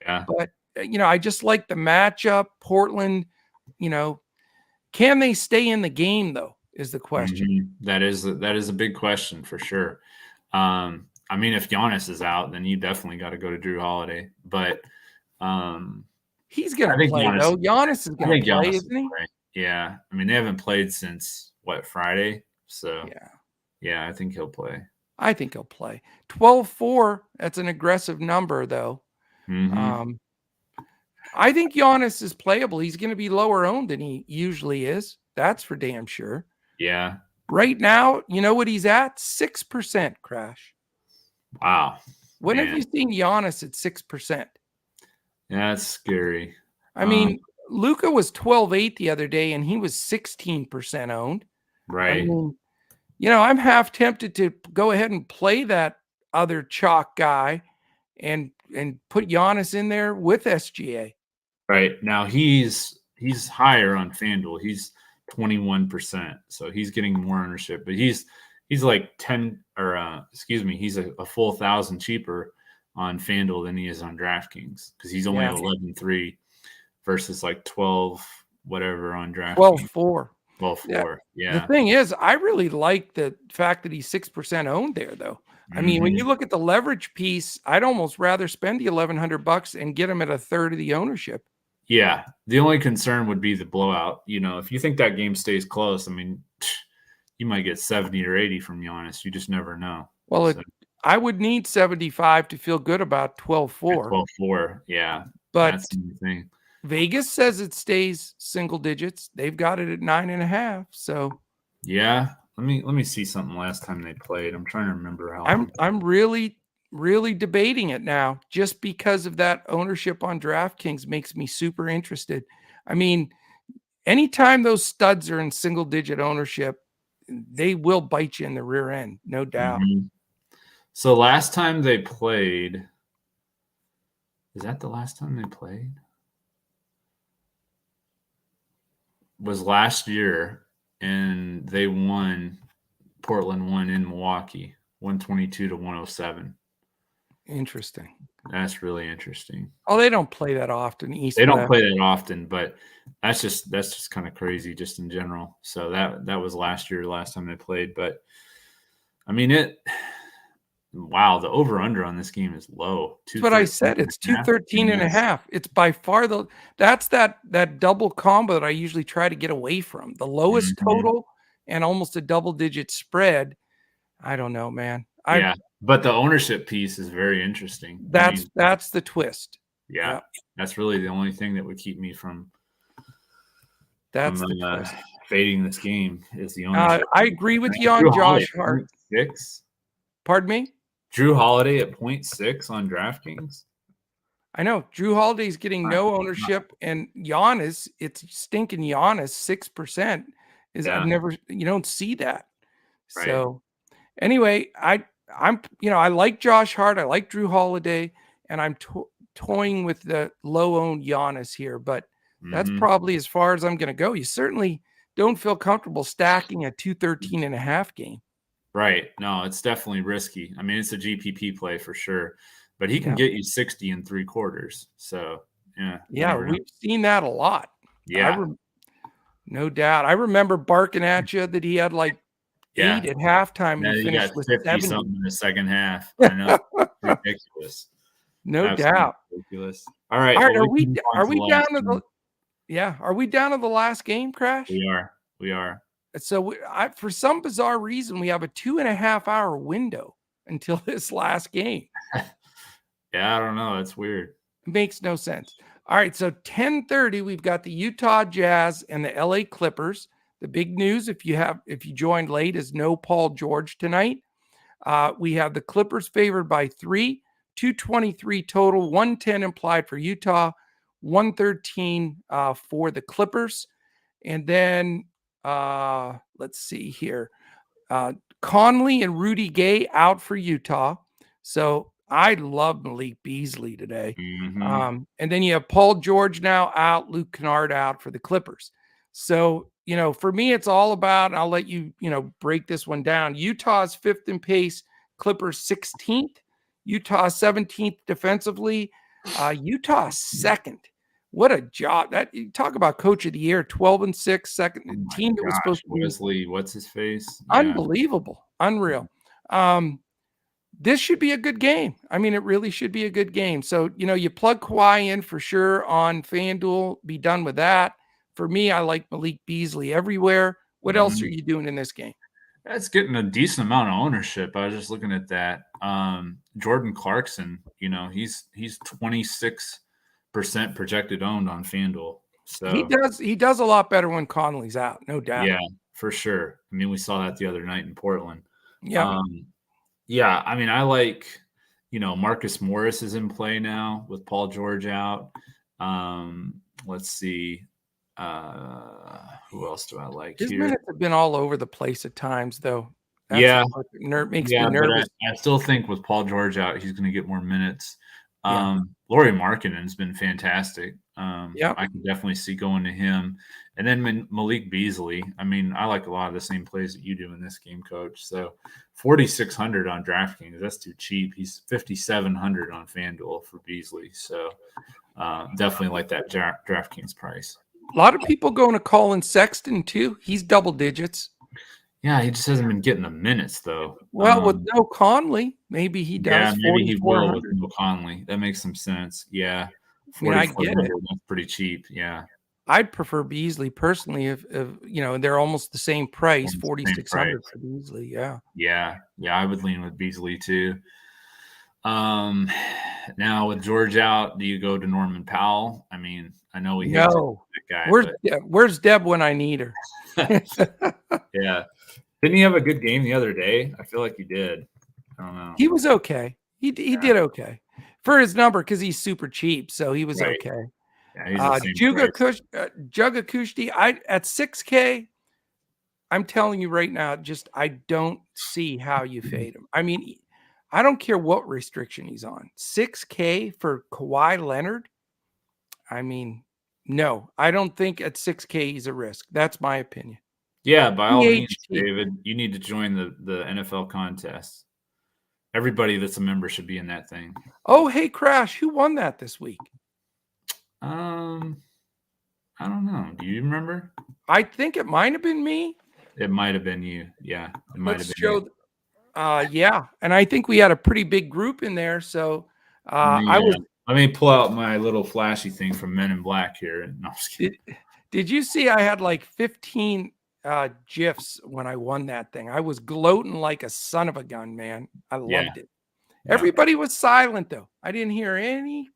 Speaker 2: Yeah.
Speaker 1: But I just like the matchup. Portland, can they stay in the game though? Is the question.
Speaker 2: That is a big question for sure. I mean, if Giannis is out, then you definitely got to go to Drew Holiday. But
Speaker 1: he's gonna
Speaker 2: I think
Speaker 1: play
Speaker 2: Giannis.
Speaker 1: though. Giannis is
Speaker 2: I
Speaker 1: gonna
Speaker 2: think
Speaker 1: play,
Speaker 2: Giannis
Speaker 1: isn't he?
Speaker 2: will play. Yeah. I mean, they haven't played since Friday. So
Speaker 1: Yeah,
Speaker 2: I think he'll play.
Speaker 1: I think he'll play. 12-4. That's an aggressive number though. I think Giannis is playable. He's going to be lower owned than he usually is. That's for damn sure.
Speaker 2: Yeah.
Speaker 1: Right now, you know what he's at? 6%, Crash.
Speaker 2: Wow.
Speaker 1: When have you seen Giannis at 6%?
Speaker 2: Yeah, that's scary.
Speaker 1: I mean, Luka was 12.8 the other day, and he was 16% owned.
Speaker 2: Right.
Speaker 1: I mean, I'm half tempted to go ahead and play that other chalk guy and put Giannis in there with SGA.
Speaker 2: Right. Now he's higher on FanDuel. He's 21%. So he's getting more ownership, but he's like 10 or he's a full 1,000 cheaper on FanDuel than he is on DraftKings because he's only 11.3 versus like 12 whatever on DraftKings.
Speaker 1: 12-4.
Speaker 2: 12-4. Yeah.
Speaker 1: The thing is, I really like the fact that he's 6% owned there, though. I mean, when you look at the leverage piece, I'd almost rather spend the $1,100 and get him at a third of the ownership.
Speaker 2: Yeah. The only concern would be the blowout. If you think that game stays close, I mean, you might get 70 or 80 from Giannis. You just never know.
Speaker 1: Well, I would need 75 to feel good about 12-4.
Speaker 2: 12-4, yeah.
Speaker 1: But
Speaker 2: that's the thing.
Speaker 1: Vegas says it stays single digits. They've got it at 9.5. So
Speaker 2: yeah, let me see something last time they played. I'm trying to remember how.
Speaker 1: I'm really debating it now just because of that ownership on DraftKings makes me super interested. I mean, anytime those studs are in single digit ownership, they will bite you in the rear end, no doubt.
Speaker 2: So last time they played, is that the last time they played? Was last year, and they won. Portland won in Milwaukee, 122-107.
Speaker 1: Interesting.
Speaker 2: That's really interesting.
Speaker 1: Oh, they don't play that often.
Speaker 2: They don't play that often, but that's just kind of crazy, just in general. So that was last year, last time they played. But I mean, wow, the over under on this game is low.
Speaker 1: That's what I said. It's 213.5. It's by far that's that double combo that I usually try to get away from. The lowest total and almost a double digit spread. I don't know, man.
Speaker 2: Yeah, but the ownership piece is very interesting.
Speaker 1: That's the twist.
Speaker 2: Yeah, that's really the only thing that would keep me from fading this game is the ownership.
Speaker 1: I agree with you on Josh Hart.
Speaker 2: 6.
Speaker 1: Pardon me?
Speaker 2: Drew Holiday at 0.6 on DraftKings.
Speaker 1: I know. Drew Holiday's getting no ownership, and Giannis, it's stinking Giannis, 6%. You don't see that. Right. So anyway, I like Josh Hart. I like Drew Holiday, and I'm toying with the low-owned Giannis here, but that's probably as far as I'm going to go. You certainly don't feel comfortable stacking a 213.5 game.
Speaker 2: Right. No, it's definitely risky. I mean, it's a GPP play for sure, but he can get you 60 in 3 quarters. So,
Speaker 1: yeah, we've seen that a lot.
Speaker 2: Yeah.
Speaker 1: No doubt. I remember barking at you that he had like 8 at halftime.
Speaker 2: And
Speaker 1: he
Speaker 2: finished
Speaker 1: with
Speaker 2: 50 something in the second half. I know. Ridiculous.
Speaker 1: No doubt.
Speaker 2: Ridiculous. All right.
Speaker 1: Are we down to are we down to the last game, Crash?
Speaker 2: We are.
Speaker 1: So for some bizarre reason, we have a 2.5-hour window until this last game.
Speaker 2: Yeah, I don't know. That's weird.
Speaker 1: It makes no sense. All right, so 10:30, we've got the Utah Jazz and the LA Clippers. The big news, if you joined late, is no Paul George tonight. We have the Clippers favored by 3, 223 total, 110 implied for Utah, 113 for the Clippers. And then let's see here. Conley and Rudy Gay out for Utah. So I love Malik Beasley today.
Speaker 2: Mm-hmm.
Speaker 1: And then you have Paul George now out, Luke Kennard out for the Clippers. So, for me, it's all about, and I'll let you, break this one down. Utah's 5th in pace, Clippers 16th, Utah 17th defensively, Utah 2nd. What a job. That you talk about coach of the year, 12-6, second
Speaker 2: Oh my
Speaker 1: team that was supposed
Speaker 2: gosh,
Speaker 1: to be
Speaker 2: Wesley, what's his face? Yeah.
Speaker 1: unbelievable, unreal. This should be a good game. I mean, it really should be a good game. So, you plug Kawhi in for sure on FanDuel, be done with that. For me, I like Malik Beasley everywhere. What else are you doing in this game?
Speaker 2: That's getting a decent amount of ownership. I was just looking at that. Jordan Clarkson, he's 26% projected owned on FanDuel. So
Speaker 1: He does a lot better when Conley's out, no doubt.
Speaker 2: yeah, for sure. I mean, we saw that the other night in Portland.
Speaker 1: Yeah.
Speaker 2: Yeah, I mean, I like, Marcus Morris is in play now with Paul George out. Let's see. Who else do I like
Speaker 1: His
Speaker 2: here?
Speaker 1: minutes have been all over the place at times, though.
Speaker 2: Yeah.
Speaker 1: Makes me nervous.
Speaker 2: But I still think with Paul George out, he's going to get more minutes.
Speaker 1: Yeah.
Speaker 2: Lauri Markkanen's been fantastic.
Speaker 1: Yeah.
Speaker 2: I can definitely see going to him. And then Malik Beasley. I mean, I like a lot of the same plays that you do in this game, Coach. So 4,600 on DraftKings, that's too cheap. He's 5,700 on FanDuel for Beasley. So definitely like that DraftKings price.
Speaker 1: A lot of people going to Colin Sexton too. He's double digits.
Speaker 2: Yeah, he just hasn't been getting the minutes though.
Speaker 1: Well, with no Conley, maybe he does.
Speaker 2: Yeah, maybe he will with no Conley. That makes some sense. Yeah,
Speaker 1: I get it.
Speaker 2: That's pretty cheap. Yeah,
Speaker 1: I'd prefer Beasley personally. If they're almost the same price, 4,600 for Beasley. Yeah,
Speaker 2: I would lean with Beasley too. Now with George out, do you go to Norman Powell? I mean, I know we hate that guy.
Speaker 1: Where's Deb when I need her?
Speaker 2: Yeah. Didn't he have a good game the other day? I feel like he did. I don't know.
Speaker 1: He was okay. He did okay for his number because he's super cheap. So he was okay.
Speaker 2: Yeah,
Speaker 1: Juga Kushti, at 6K, I'm telling you right now, I don't see how you fade him. I mean, I don't care what restriction he's on. 6K for Kawhi Leonard. I mean, no, I don't think at 6K he's a risk. That's my opinion.
Speaker 2: Yeah, by all means, David, you need to join the NFL contest. Everybody that's a member should be in that thing.
Speaker 1: Oh, hey, Crash, who won that this week?
Speaker 2: I don't know. Do you remember?
Speaker 1: I think it might have been me.
Speaker 2: It might have been you. Yeah, it might have been you.
Speaker 1: Yeah, and I think we had a pretty big group in there. So
Speaker 2: Let me pull out my little flashy thing from Men in Black here. No, I'm just kidding.
Speaker 1: Did you see I had like 15 GIFs when I won that thing? I was gloating like a son of a gun, man. I loved it. Yeah. Everybody was silent though. I didn't hear any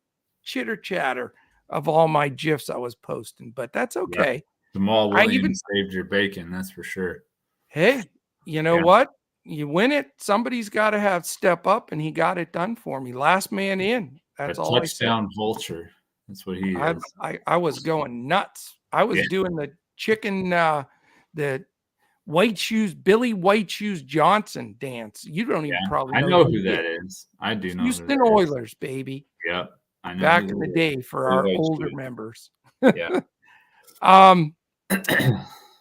Speaker 1: chitter chatter of all my GIFs I was posting, but that's okay.
Speaker 2: Yeah. Jamal Williams saved your bacon, that's for sure.
Speaker 1: Hey, you know what? You win it. Somebody's got to have step up, and he got it done for me. Last man in. That's all I said.
Speaker 2: Touchdown vulture. That's what he is.
Speaker 1: I was going nuts. I was doing the chicken, the white shoes, Billy White Shoes Johnson dance. You don't even probably know.
Speaker 2: I know who that is. I do know.
Speaker 1: Houston Oilers, baby.
Speaker 2: Yep. I know.
Speaker 1: Back in the day for our older members.
Speaker 2: Yeah.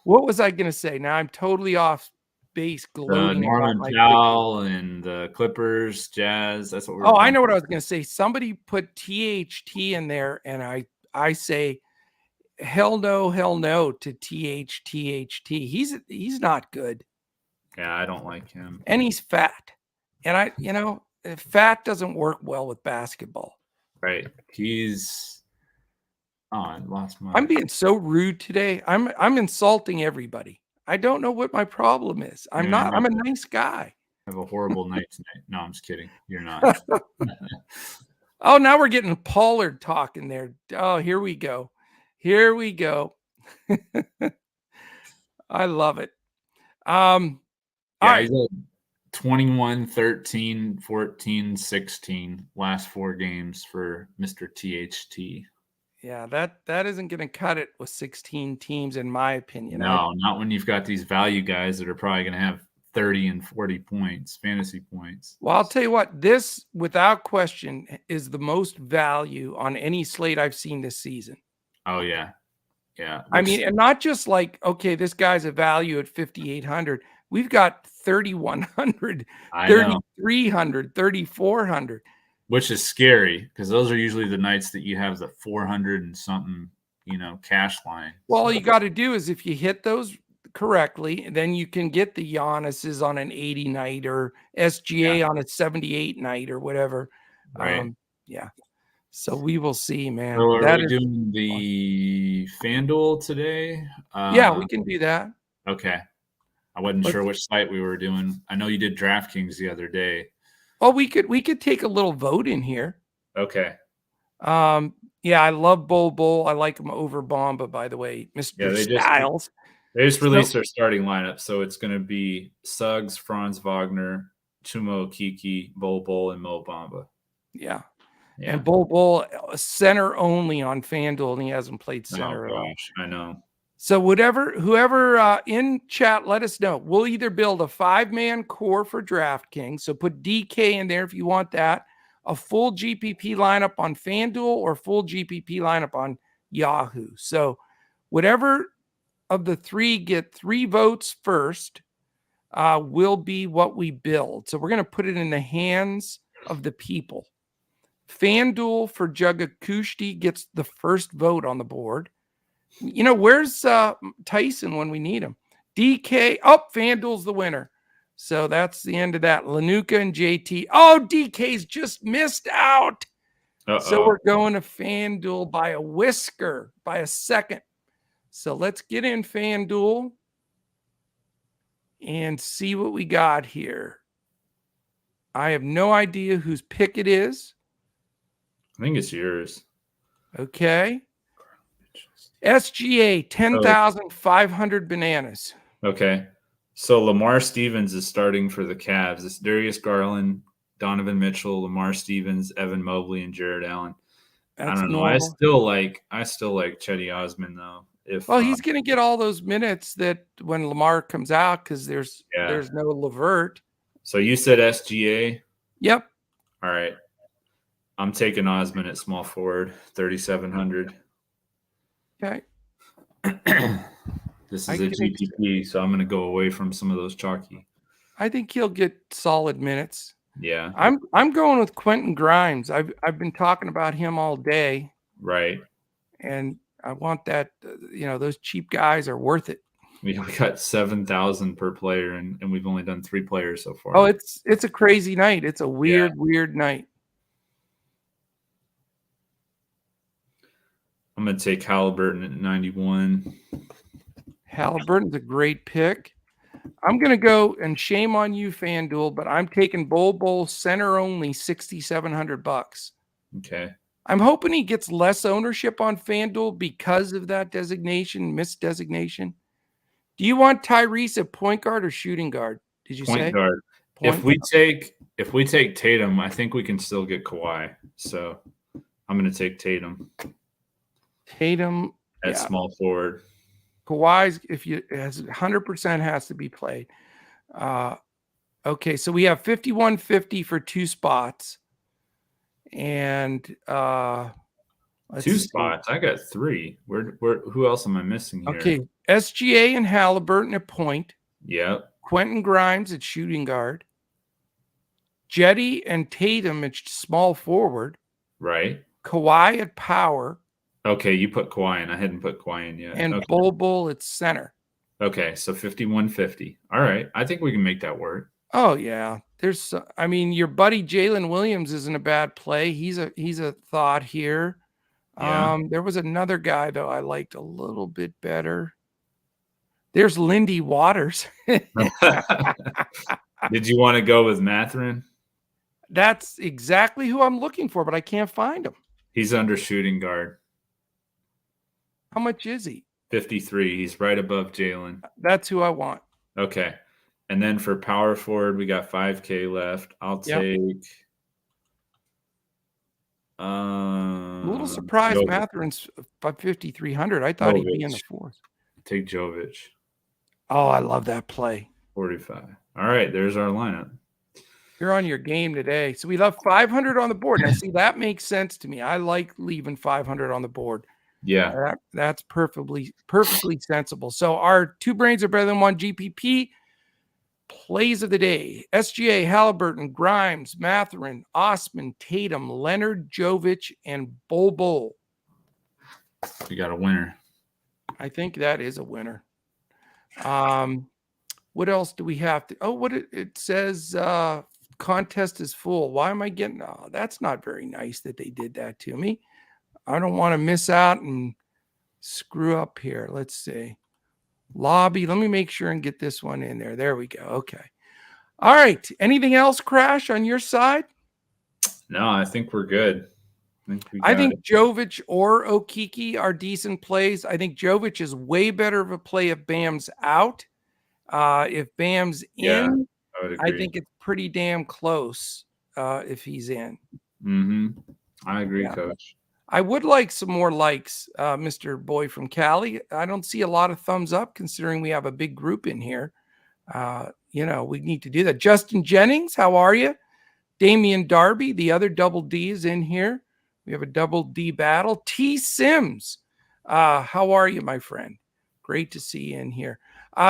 Speaker 1: What was I going to say? Now I'm totally off base gloating.
Speaker 2: Norman Powell and the Clippers, Jazz. That's what we're
Speaker 1: I know what I was going to say. Somebody put THT in there, and I say, hell no to THT. He's not good.
Speaker 2: Yeah, I don't like him.
Speaker 1: And he's fat. And fat doesn't work well with basketball.
Speaker 2: Right. I lost my.
Speaker 1: I'm being so rude today. I'm insulting everybody. I don't know what my problem is. I'm a nice guy.
Speaker 2: I have a horrible night tonight. No, I'm just kidding. You're not.
Speaker 1: Oh, now we're getting Pollard talking there. Oh, here we go. I love it. All right.
Speaker 2: He's at 21, 13, 14, 16 last 4 games for Mr. THT.
Speaker 1: Yeah, that isn't going to cut it with 16 teams, in my opinion.
Speaker 2: No, not when you've got these value guys that are probably going to have 30 and 40 points, fantasy points.
Speaker 1: Well, I'll tell you what, this without question is the most value on any slate I've seen this season.
Speaker 2: Oh yeah. Yeah.
Speaker 1: I mean, and not just like, okay, this guy's a value at 5,800. We've got 3,100, 3,300, 3,400.
Speaker 2: Which is scary because those are usually the nights that you have the 400 and something, cash line.
Speaker 1: Well, all you got to do is if you hit those correctly, then you can get the Giannis's on an 80 night or SGA on a 78 night or whatever.
Speaker 2: Right.
Speaker 1: Yeah. So we will see, man.
Speaker 2: So are we doing the FanDuel today?
Speaker 1: Yeah, we can do that.
Speaker 2: Okay. I wasn't sure which site we were doing. I know you did DraftKings the other day.
Speaker 1: Well, we could take a little vote in here.
Speaker 2: Okay.
Speaker 1: Yeah, I love Bull. I like him over Bomba, by the way. Mr. Styles.
Speaker 2: They just released their starting lineup, so it's going to be Suggs, Franz Wagner, Chumo Kiki, Bull, and Mo Bamba.
Speaker 1: Yeah. And Bull center only on FanDuel, and he hasn't played center at all.
Speaker 2: Gosh, I know.
Speaker 1: So whoever in chat, let us know. We'll either build a 5-man core for DraftKings, so put DK in there if you want that, a full GPP lineup on FanDuel or full GPP lineup on Yahoo. So whatever of the three get 3 votes first will be what we build. So we're going to put it in the hands of the people. FanDuel for Jagakushti gets the first vote on the board. Where's Tyson when we need him? DK, FanDuel's the winner. So that's the end of that. Lanuka and JT. Oh, DK's just missed out. So we're going to FanDuel by a whisker, by a second. So let's get in FanDuel and see what we got here. I have no idea whose pick it is.
Speaker 2: I think it's yours.
Speaker 1: Okay. SGA, 10,500 bananas.
Speaker 2: Okay. So Lamar Stevens is starting for the Cavs. It's Darius Garland, Donovan Mitchell, Lamar Stevens, Evan Mobley, and Jared Allen. I don't know. Normal. I still like Chetty Osman though.
Speaker 1: He's going to get all those minutes that when Lamar comes out because there's no Levert.
Speaker 2: So you said SGA?
Speaker 1: Yep.
Speaker 2: All right. I'm taking Osman at small forward, 3,700.
Speaker 1: Okay.
Speaker 2: This is a GPP, so I'm going to go away from some of those chalky.
Speaker 1: I think he'll get solid minutes.
Speaker 2: Yeah.
Speaker 1: I'm going with Quentin Grimes. I've been talking about him all day.
Speaker 2: Right.
Speaker 1: And I want that, those cheap guys are worth it.
Speaker 2: We got 7,000 per player, and we've only done 3 players so far.
Speaker 1: Oh, it's a crazy night. It's a weird night.
Speaker 2: I'm going to take Halliburton at 91.
Speaker 1: Halliburton's a great pick. I'm going to go, and shame on you, FanDuel, but I'm taking Bull center only, $6,700.
Speaker 2: Okay.
Speaker 1: I'm hoping he gets less ownership on FanDuel because of that misdesignation. Do you want Tyrese at point guard or shooting guard? Did you say?
Speaker 2: Point guard. If we take Tatum, I think we can still get Kawhi. So I'm going to take Tatum.
Speaker 1: Tatum
Speaker 2: at small forward.
Speaker 1: Kawhi's, if you has 100% has to be played. Okay, so we have 5,150 for 2 spots, and
Speaker 2: 2 spots. I got 3. Who else am I missing here?
Speaker 1: Okay, SGA and Halliburton at point.
Speaker 2: Yep.
Speaker 1: Quentin Grimes at shooting guard. Jetty and Tatum at small forward.
Speaker 2: Right.
Speaker 1: Kawhi at power.
Speaker 2: Okay, you put Kawhi in. I hadn't put Kawhi in yet.
Speaker 1: And Bull at center.
Speaker 2: Okay, so 5,150. All right, I think we can make that work.
Speaker 1: Oh yeah, your buddy Jalen Williams isn't a bad play. He's a thought here. Yeah. There was another guy though I liked a little bit better. There's Lindy Waters.
Speaker 2: Did you want to go with Mathurin?
Speaker 1: That's exactly who I'm looking for, but I can't find him.
Speaker 2: He's under shooting guard.
Speaker 1: How much is he?
Speaker 2: 53. He's right above Jalen.
Speaker 1: That's who I want.
Speaker 2: Okay. And then for power forward, we got 5K left. I'll take.
Speaker 1: A little surprised Mathurin's 5,300. I thought he'd be in the 4th.
Speaker 2: Take Jovic.
Speaker 1: Oh, I love that play.
Speaker 2: 45. All right, there's our lineup.
Speaker 1: You're on your game today. So we left 500 on the board. Now, see, that makes sense to me. I like leaving 500 on the board.
Speaker 2: Yeah.
Speaker 1: That's perfectly sensible. So our two brains are better than one GPP. Plays of the day: SGA, Halliburton, Grimes, Mathurin, Osman, Tatum, Leonard, Jovic, and Bol.
Speaker 2: We got a winner.
Speaker 1: I think that is a winner. What else do we have to? Oh, what it says, contest is full. Why am I getting? Oh, that's not very nice that they did that to me. I don't want to miss out and screw up here. Let's see. Lobby. Let me make sure and get this one in there. There we go. Okay. All right. Anything else, Crash, on your side?
Speaker 2: No, I think we're good.
Speaker 1: I think Jovic or Okiki are decent plays. I think Jovic is way better of a play if Bam's out. If Bam's in, I think it's pretty damn close if he's in.
Speaker 2: I agree, Coach.
Speaker 1: I would like some more likes, Mr. Boy from Cali. I don't see a lot of thumbs up considering we have a big group in here. We need to do that. Justin Jennings, how are you? Damian Darby, the other double D, is in here. We have a double D battle. T. Sims, how are you, my friend? Great to see you in here.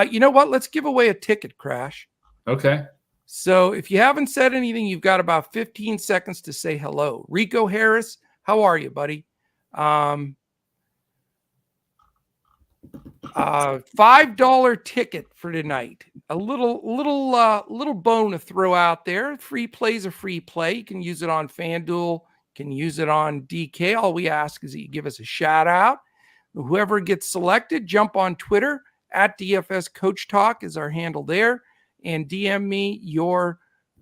Speaker 1: You know what? Let's give away a ticket, Crash.
Speaker 2: Okay.
Speaker 1: So if you haven't said anything, you've got about 15 seconds to say hello. Rico Harris, how are you, buddy? $5 ticket for tonight. A little bone to throw out there. Free play's a free play. You can use it on FanDuel. You can use it on DK. All we ask is that you give us a shout out. Whoever gets selected, jump on Twitter at DFS Coach Talk is our handle there, and DM me your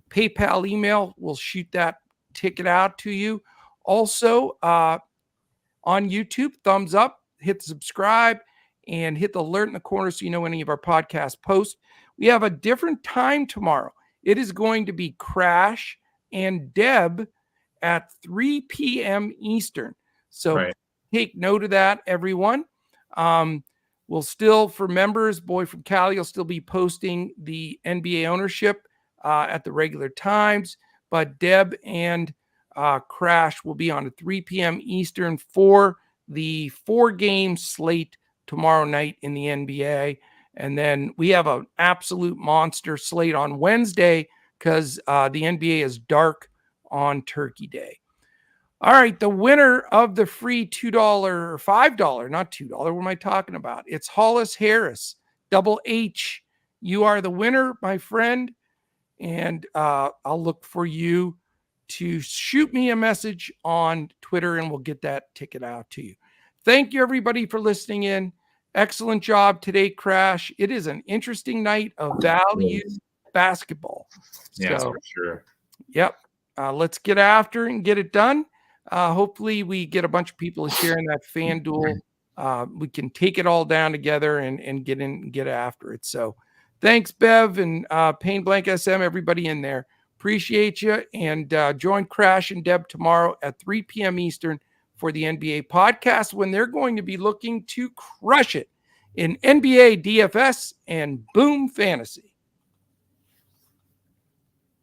Speaker 1: PayPal email. We'll shoot that ticket out to you. Also, on YouTube, thumbs up, hit subscribe, and hit the alert in the corner so you know any of our podcast posts. We have a different time tomorrow. It is going to be Crash and Deb at 3 p.m. Eastern. So take note of that, everyone. We'll still, for members, Boy from Cali will still be posting the NBA ownership at the regular times, but Deb and Crash will be on at 3 p.m. Eastern for the 4-game slate tomorrow night in the NBA. And then we have an absolute monster slate on Wednesday because the NBA is dark on Turkey Day. All right, the winner of the free $2 or $5, not $2, what am I talking about? It's Hollis Harris, double H. You are the winner, my friend, and I'll look for you to shoot me a message on Twitter, and we'll get that ticket out to you. Thank you, everybody, for listening in. Excellent job today, Crash. It is an interesting night of value basketball.
Speaker 2: Yes, for sure.
Speaker 1: Yep. Let's get after it and get it done. Hopefully we get a bunch of people sharing that FanDuel. We can take it all down together and get in and get after it. So thanks, Bev and Pain Blank SM, everybody in there. Appreciate you. And join Crash and Deb tomorrow at 3 p.m. Eastern for the NBA podcast when they're going to be looking to crush it in NBA DFS and Boom Fantasy.